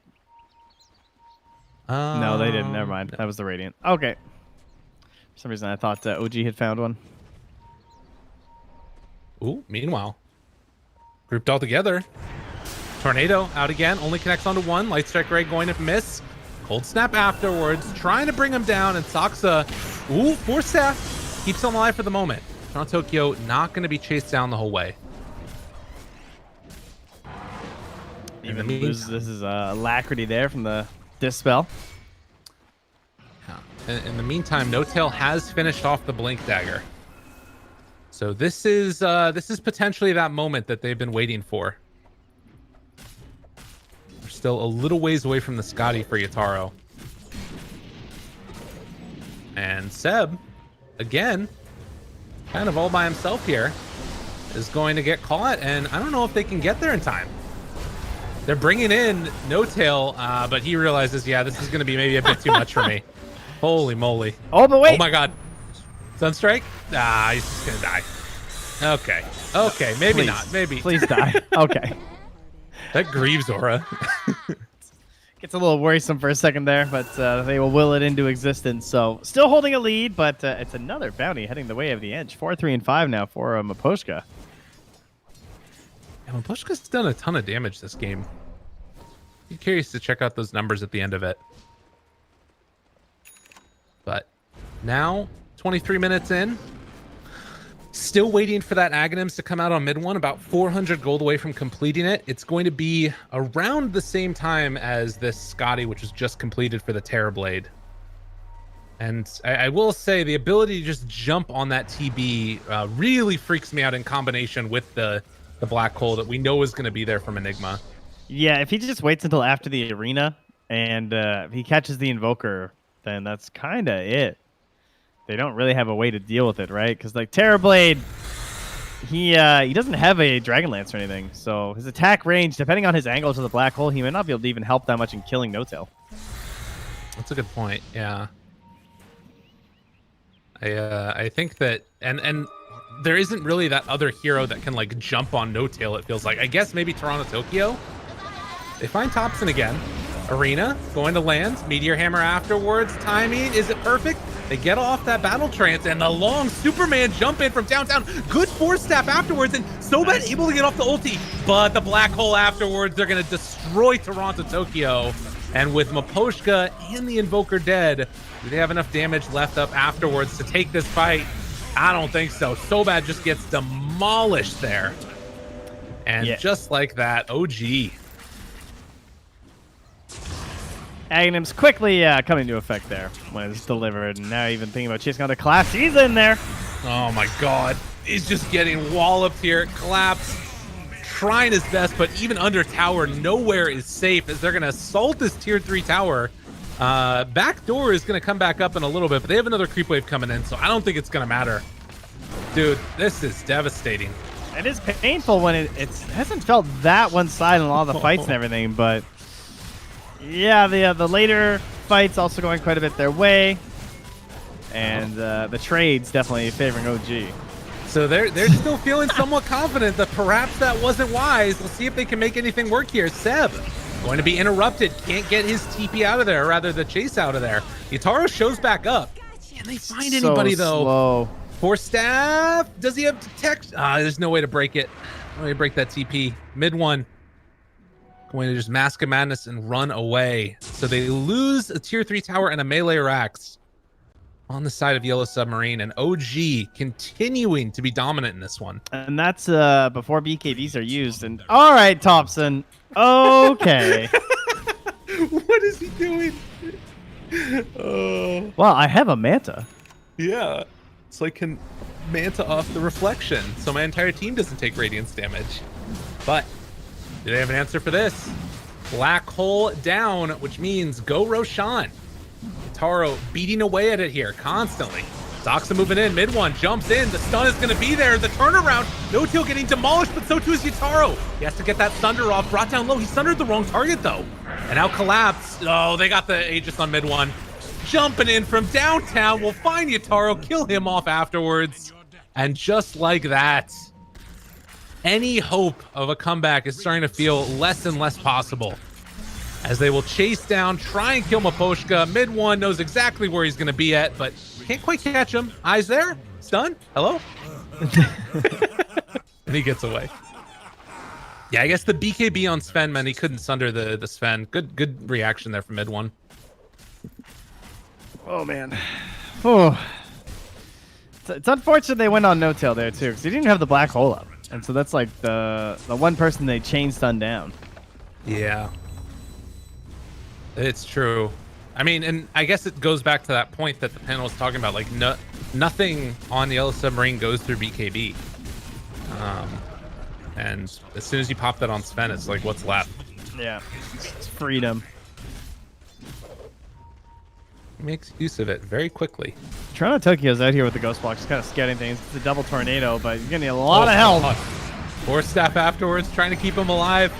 No, they didn't. Never mind. That was the Radiant. Okay. For some reason, I thought OG had found one. Ooh, meanwhile, grouped all together. Tornado out again. Only connects onto one. Light Strike Ray going to miss. Cold Snap afterwards. Trying to bring him down. And Saksa, ooh, Force Staff. Keeps him alive for the moment. Toronto Tokyo not going to be chased down the whole way. Even this is Alacrity there from the Dispel. In the meantime, No Tail has finished off the Blink Dagger. So this is potentially that moment that they've been waiting for. We're still a little ways away from the Scotty for Yataro. And Seb, again, kind of all by himself here, is going to get caught, and I don't know if they can get there in time. They're bringing in No Tail, but he realizes, yeah, this is going to be maybe a bit too much for me. Holy moly. Oh, but wait. Oh my god. Sunstrike? Ah, he's just going to die. Okay. Okay, maybe Please. not. Maybe. Please die. Okay. That grieves Aura. Gets a little worrisome for a second there, but they will will it into existence. So still holding a lead, but it's another bounty heading the way of the edge. 4, 3, and 5 now for Maposhka. Yeah, Maposhka's done a ton of damage this game. Be curious to check out those numbers at the end of it. But now, 23 minutes in, still waiting for that Aghanims to come out on mid one, about 400 gold away from completing it. It's going to be around the same time as this Scotty, which was just completed for the Terrorblade. And I will say the ability to just jump on that TB really freaks me out in combination with the Black Hole that we know is going to be there from Enigma. Yeah, if he just waits until after the arena and if he catches the Invoker, then that's kind of it. They don't really have a way to deal with it, right? Because like Terrorblade, he doesn't have a Dragonlance or anything, so his attack range, depending on his angle to the Black Hole, he may not be able to even help that much in killing No Tail. That's a good point. Yeah. I think that and there isn't really that other hero that can like jump on No Tail. It feels like. I guess maybe Toronto Tokyo. They find Thompson again. Arena going to land. Meteor Hammer afterwards. Timing, is it perfect? They get off that battle trance and the long Superman jump in from downtown. Good Force Staff afterwards, and Sobat able to get off the ulti, but the Black Hole afterwards, they're going to destroy Toronto Tokyo. And with Maposhka and the Invoker dead, do they have enough damage left up afterwards to take this fight? I don't think so. Sobat just gets demolished there. And just like that, OG. Aghanims quickly coming to effect there when it's delivered. And now even thinking about chasing out a Collapse. He's in there. Oh my god. He's just getting walloped here. Collapse. Trying his best, but even under tower, nowhere is safe as they're going to assault this tier 3 tower. Back door is going to come back up in a little bit, but they have another creep wave coming in, so I don't think it's going to matter. Dude, this is devastating. It is painful when it hasn't felt that one-sided in all the fights and everything, but yeah, the later fights also going quite a bit their way, and the trades definitely favoring OG. So they're still feeling somewhat confident that perhaps that wasn't wise. We'll see if they can make anything work here. Seb going to be interrupted. Can't get his TP out of there, or rather the chase out of there. Yataro shows back up. Can they find anybody though? Slow. Force Staff. Does he have detect? There's no way to break it. No way to break that TP. Mid one. Going to just Mask of Madness and run away. So they lose a tier 3 tower and a melee Rax on the side of Yellow Submarine, and OG continuing to be dominant in this one. And that's before BKBs are used. And all right, Thompson. Okay. What is he doing? Well, I have a Manta. Yeah. It's like, Manta off the reflection, so my entire team doesn't take Radiance damage. But do they have an answer for this? Black hole down, which means go Roshan. Taro beating away at it here constantly. Doxa moving in, mid one, jumps in, the stun is going to be there, the turnaround, No-Tail getting demolished, but so too is Yataro. He has to get that thunder off, brought down low, he sundered the wrong target though. And now collapse, oh, they got the Aegis on mid one. Jumping in from downtown, we'll find Yataro, kill him off afterwards. And just like that, any hope of a comeback is starting to feel less and less possible. As they will chase down, try and kill Miposhka. Mid one knows exactly where he's going to be at, but can't quite catch him. Eyes there. Stun. Hello? And he gets away. Yeah, I guess the BKB on Sven meant he couldn't sunder the Sven. Good reaction there from mid one. Oh, man. Oh. It's unfortunate they went on No-Tail there, too, because he didn't have the black hole up. And so that's like the one person they chain stun down. Yeah. It's true. I mean, and I guess it goes back to that point that the panel was talking about, like nothing on the Yellow Submarine goes through BKB. And as soon as you pop that on Sven, it's like, what's left? Yeah, it's freedom. He makes use of it very quickly. Toronto Tokyo's out here with the Ghost Block, just kind of scaring things. It's a double tornado, but you're getting a lot of help. Force staff afterwards, trying to keep him alive.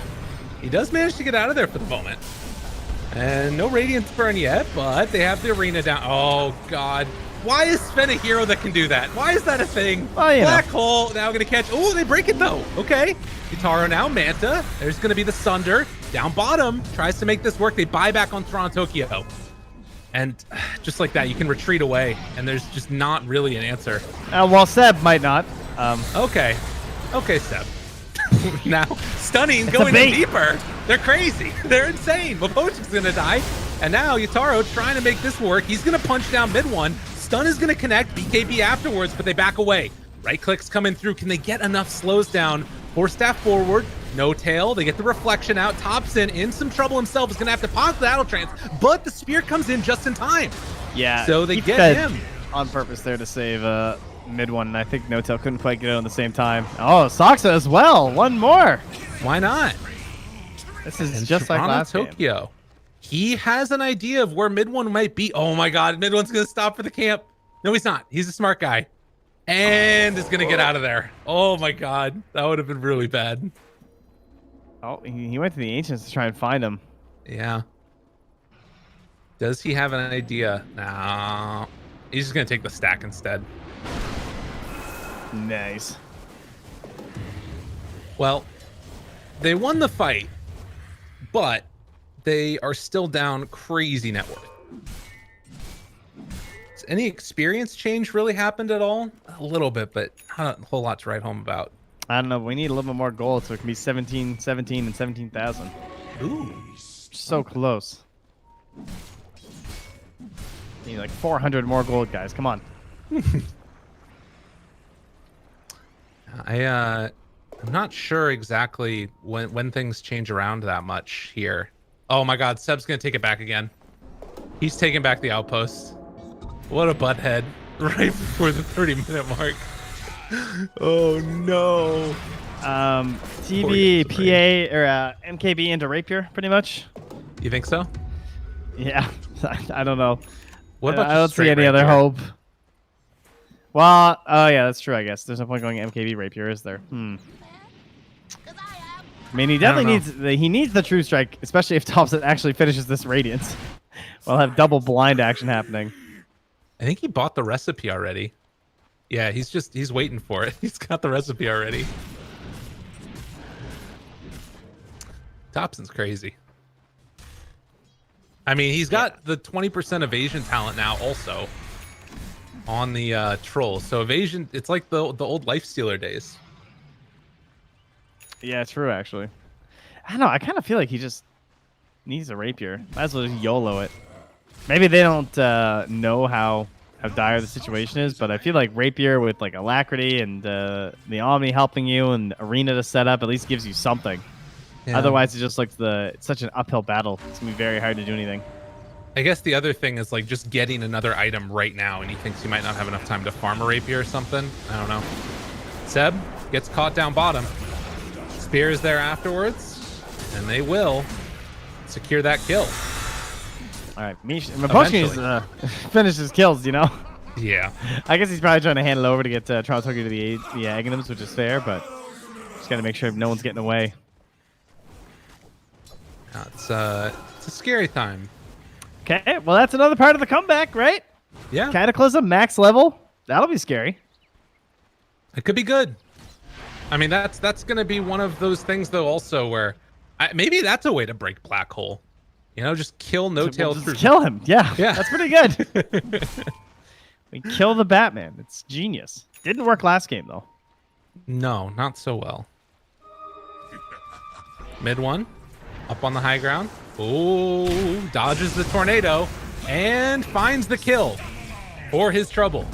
He does manage to get out of there for the moment. And no Radiance burn yet, but they have the arena down. Oh, God. Why is Sven a hero that can do that? Why is that a thing? Well, Black hole, now going to catch. Oh, they break it, though. Okay. Yataro now, Manta. There's going to be the Sunder. Down bottom. Tries to make this work. They buy back on Toronto Tokyo. And just like that, you can retreat away, and there's just not really an answer. Well, Seb might not. Okay. Okay, Seb. Now, Stunning going in deeper. They're crazy. They're insane. Miposhka's going to die. And now Yataro trying to make this work. He's going to punch down mid one. Stun is going to connect. BKB afterwards, but they back away. Right clicks coming through. Can they get enough slows down? Force staff forward. No-Tail. They get the reflection out. Thompson in some trouble himself. Is going to have to pause the Battle Trance, but the spear comes in just in time. Yeah. So they get him. On purpose there to save mid one, and I think No-Tail couldn't quite get it on the same time. Oh, Soxa as well. One more. Why not? This is just like last Tokyo. game. He has an idea of where mid one might be. Oh my God, mid one's gonna stop for the camp. No, he's not. He's a smart guy, and is gonna get out of there. Oh my God, that would have been really bad. Oh, he went to the Ancients to try and find him. Yeah. Does he have an idea? No. He's just gonna take the stack instead. Nice. Well, they won the fight, but they are still down crazy net worth. Has any experience change really happened at all? A little bit, but not a whole lot to write home about. I don't know. We need a little bit more gold so it can be 17, 17, and 17,000. Ooh. So close. Need like 400 more gold, guys. Come on. I'm not sure exactly when things change around that much here. Oh my God, Seb's gonna take it back again. He's taking back the outpost. What a butthead right before the 30-minute mark. Oh no. TB, PA, or MKB into Rapier, pretty much. You think so? Yeah, I don't know. What about I don't see any other hope. Well, oh yeah, that's true. I guess there's no point going MKB Rapier, is there? I mean, he definitely needs the True Strike, especially if Thompson actually finishes this Radiance. We'll have double blind action happening. I think he bought the recipe already. Yeah, he's waiting for it. He's got the recipe already. Thompson's crazy. I mean, he's got the 20% evasion talent now also on the troll. So evasion, it's like the old Lifestealer days. Yeah, true, actually. I don't know. I kind of feel like he just needs a Rapier. Might as well just YOLO it. Maybe they don't know how dire the situation is, but I feel like Rapier with like Alacrity and the Omni helping you and Arena to set up at least gives you something. Yeah. Otherwise, it just looks it's such an uphill battle. It's going to be very hard to do anything. I guess the other thing is like just getting another item right now, and he thinks he might not have enough time to farm a rapier or something. I don't know. Seb gets caught down bottom. Spear is there afterwards, and they will secure that kill. All right, Miposhkin finish his kills, you know? Yeah. I guess he's probably trying to hand it over to get Toronto Tokyo to the Aghanims, which is fair, but just got to make sure no one's getting away. It's a scary time. Okay, well, that's another part of the comeback, right? Yeah. Cataclysm, max level. That'll be scary. It could be good. I mean, that's going to be one of those things, though, also where maybe that's a way to break Black Hole. You know, just kill No Tail. Just kill him. Yeah, that's pretty good. We kill the Batman. It's genius. Didn't work last game, though. No, not so well. Mid one. Up on the high ground. Oh, dodges the tornado and finds the kill for his trouble.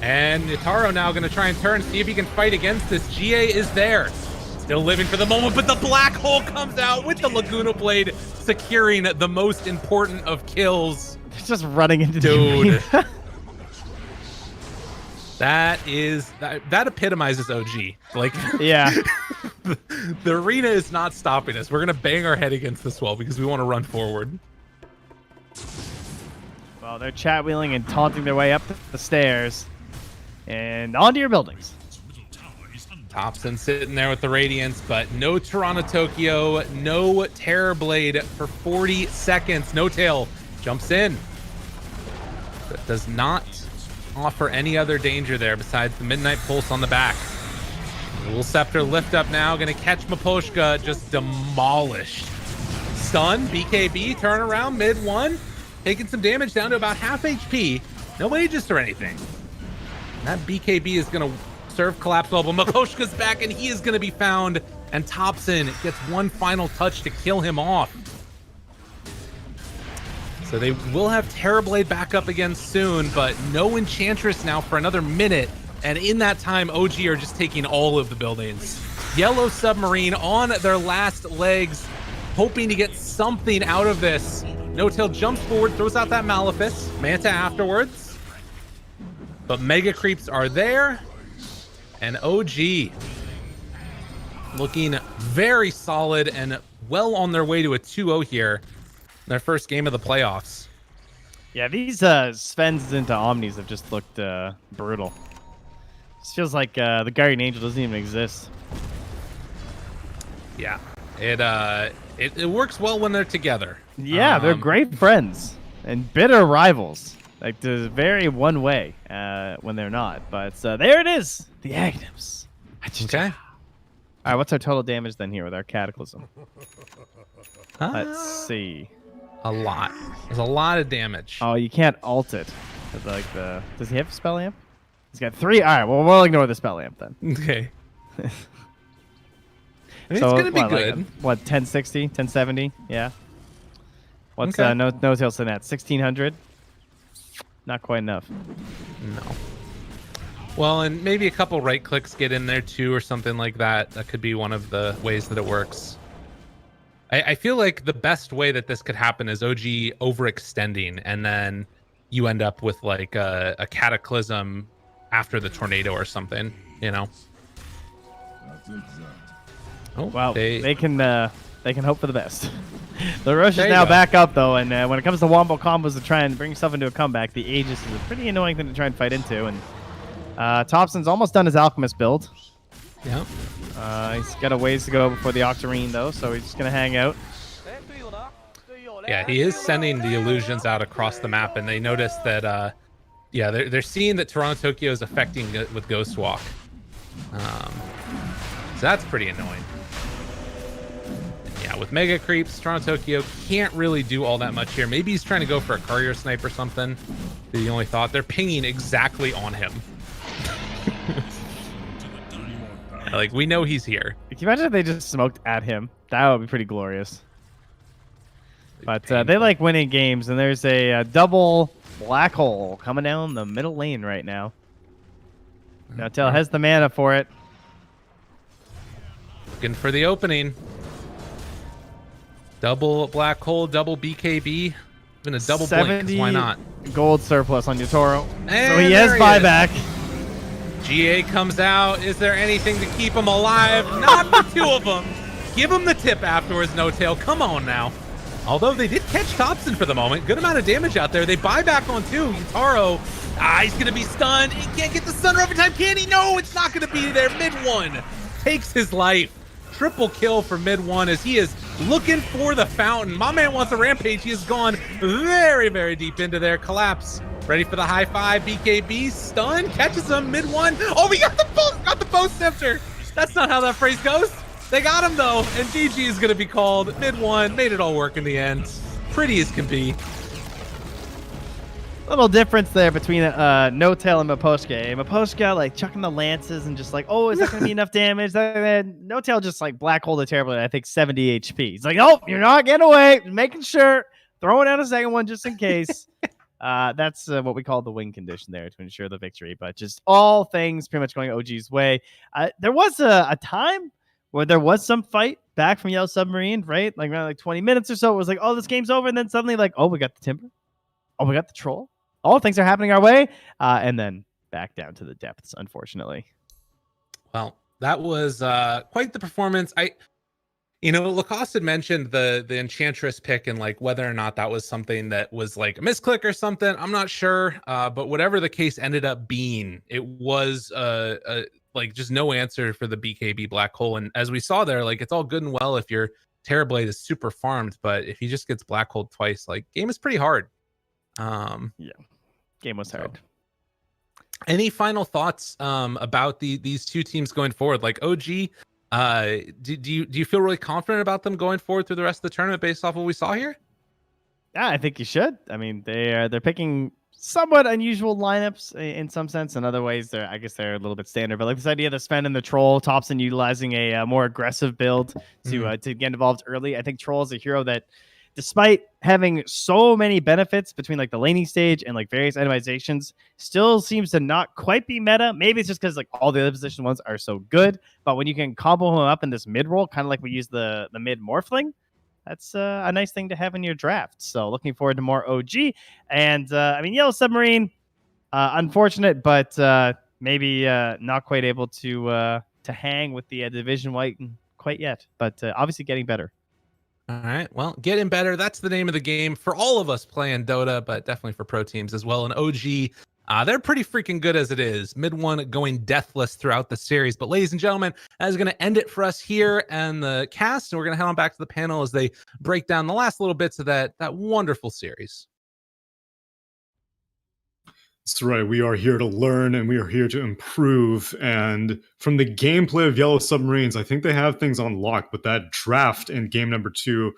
And Nitaro now going to try and turn, see if he can fight against this. GA is there. Still living for the moment, but the Black Hole comes out with the Laguna Blade, securing the most important of kills. It's just running into Dude. That epitomizes OG. Like, yeah. the arena is not stopping us. We're going to bang our head against this wall because we want to run forward. Well, they're chat wheeling and taunting their way up the stairs and onto your buildings. Thompson sitting there with the Radiance, but no Toronto Tokyo, no Terror Blade for 40 seconds. No Tail jumps in. That does not offer any other danger there besides the Midnight Pulse on the back. The little Scepter lift up now, gonna catch Miposhka, just demolished. Stun, BKB, turn around, mid one, taking some damage down to about half HP. No Aegis or anything. And that BKB is gonna serve collapse level. Miposhka's back and he is gonna be found, and Thompson gets one final touch to kill him off. So they will have Terrorblade back up again soon, but no Enchantress now for another minute. And in that time, OG are just taking all of the buildings. Yellow Submarine on their last legs, hoping to get something out of this. No Tail jumps forward, throws out that Malefice. Manta afterwards. But Mega Creeps are there. And OG looking very solid and well on their way to a 2-0 here. Their first game of the playoffs. Yeah, these Svens into Omnis have just looked brutal. This feels like the Guardian Angel doesn't even exist. Yeah, it works well when they're together. Yeah, they're great friends and bitter rivals. Like, there's very one way when they're not. But there it is, the Aghanims. Okay. All right, what's our total damage then here with our Cataclysm? Let's see. A lot. There's a lot of damage. Oh, you can't ult it. Like does he have spell amp? He's got 3. All right, well, we'll ignore the spell amp then. Okay. I mean, So, it's gonna be what, good. Like, what, 1060, 1070? Yeah. What's Okay. no Tail sitting at? 1600? Not quite enough. No. Well, and maybe a couple right clicks get in there too, or something like that. That could be one of the ways that it works. I feel like the best way that this could happen is OG overextending, and then you end up with like a cataclysm after the tornado or something, you know? Oh, Well, they can hope for the best. The Rush There is you now go. back up though, and when it comes to wombo combos to try and bring yourself into a comeback, the Aegis is a pretty annoying thing to try and fight into. And Thompson's almost done his Alchemist build. Yeah. He's got a ways to go before the Octarine though, so he's just gonna hang out. Yeah, he is sending the illusions out across the map, and they notice that, yeah, they're seeing that Toronto Tokyo is affecting it with Ghost Walk. So that's pretty annoying. Yeah, with Mega Creeps, Toronto Tokyo can't really do all that much here. Maybe he's trying to go for a Courier Snipe or something. The only thought, they're pinging exactly on him. Like, we know he's here. Can you imagine if they just smoked at him? That would be pretty glorious. But they like winning games, and there's a double Black Hole coming down the middle lane right now. Now Tail has the mana for it. Looking for the opening. Double Black Hole, double BKB. Even a double blink, 'cause why not? Gold surplus on Yotaro. So And he has there buyback. GA comes out. Is there anything to keep him alive? Not for two of them. Give him the tip afterwards, No Tail. Come on now. Although they did catch Thompson for the moment. Good amount of damage out there. They buy back on two. Yutaro, he's going to be stunned. He can't get the stun every time, can he? No, it's not going to be there. Mid one takes his life. Triple kill for mid one as he is looking for the fountain. My man wants a rampage. He has gone very, very deep into their collapse. Ready for the high five. BKB stun catches him mid one. Oh, we got the bow snifter. That's not how that phrase goes. They got him though, and GG is going to be called. Mid one made it all work in the end. Pretty as can be. Little difference there between No Tail and Maposka. Maposka like chucking the lances and just like, oh, is that going to be enough damage? No Tail just like black hole the terribly. I think 70 HP. He's like, oh, you're not getting away. Making sure, throwing out a second one just in case. That's what we call the win condition there to ensure the victory. But just all things pretty much going OG's way. There was a time where there was some fight back from Yellow Submarine, right? Like around like 20 minutes or so. It was like, oh, this game's over. And then suddenly like, oh, we got the Timber. Oh, we got the Troll. All things are happening our way. And then back down to the depths, unfortunately. Well, that was quite the performance. Lacoste had mentioned the Enchantress pick and like whether or not that was something that was like a misclick or something. I'm not sure. But whatever the case ended up being, it was like just no answer for the BKB black hole. And as we saw there, like it's all good and well if your Terrorblade is super farmed, but if he just gets black hole twice, like game is pretty hard. Yeah, game was hard. Any final thoughts about these two teams going forward? Like OG, do you feel really confident about them going forward through the rest of the tournament based off what we saw here? Yeah, I think you should. I mean, they're picking somewhat unusual lineups in some sense. In other ways, they're a little bit standard. But like this idea of the Sven and the Troll, Thompson utilizing a more aggressive build to get involved early. I think Troll is a hero that, despite having so many benefits between like the laning stage and like various itemizations, still seems to not quite be meta. Maybe it's just because like all the other position ones are so good. But when you can combo him up in this mid role, kind of like we use the mid Morphling, that's a nice thing to have in your draft. So looking forward to more OG. And Yellow Submarine, unfortunate, but maybe not quite able to hang with the Division White quite yet. But obviously getting better. All right. Well, getting better. That's the name of the game for all of us playing Dota, but definitely for pro teams as well. And OG, they're pretty freaking good as it is. Mid one going deathless throughout the series. But ladies and gentlemen, that is going to end it for us here and the cast. And we're going to head on back to the panel as they break down the last little bits of that wonderful series. That's right. We are here to learn and we are here to improve. And from the gameplay of Yellow Submarines, I think they have things on lock. But that draft in game number 2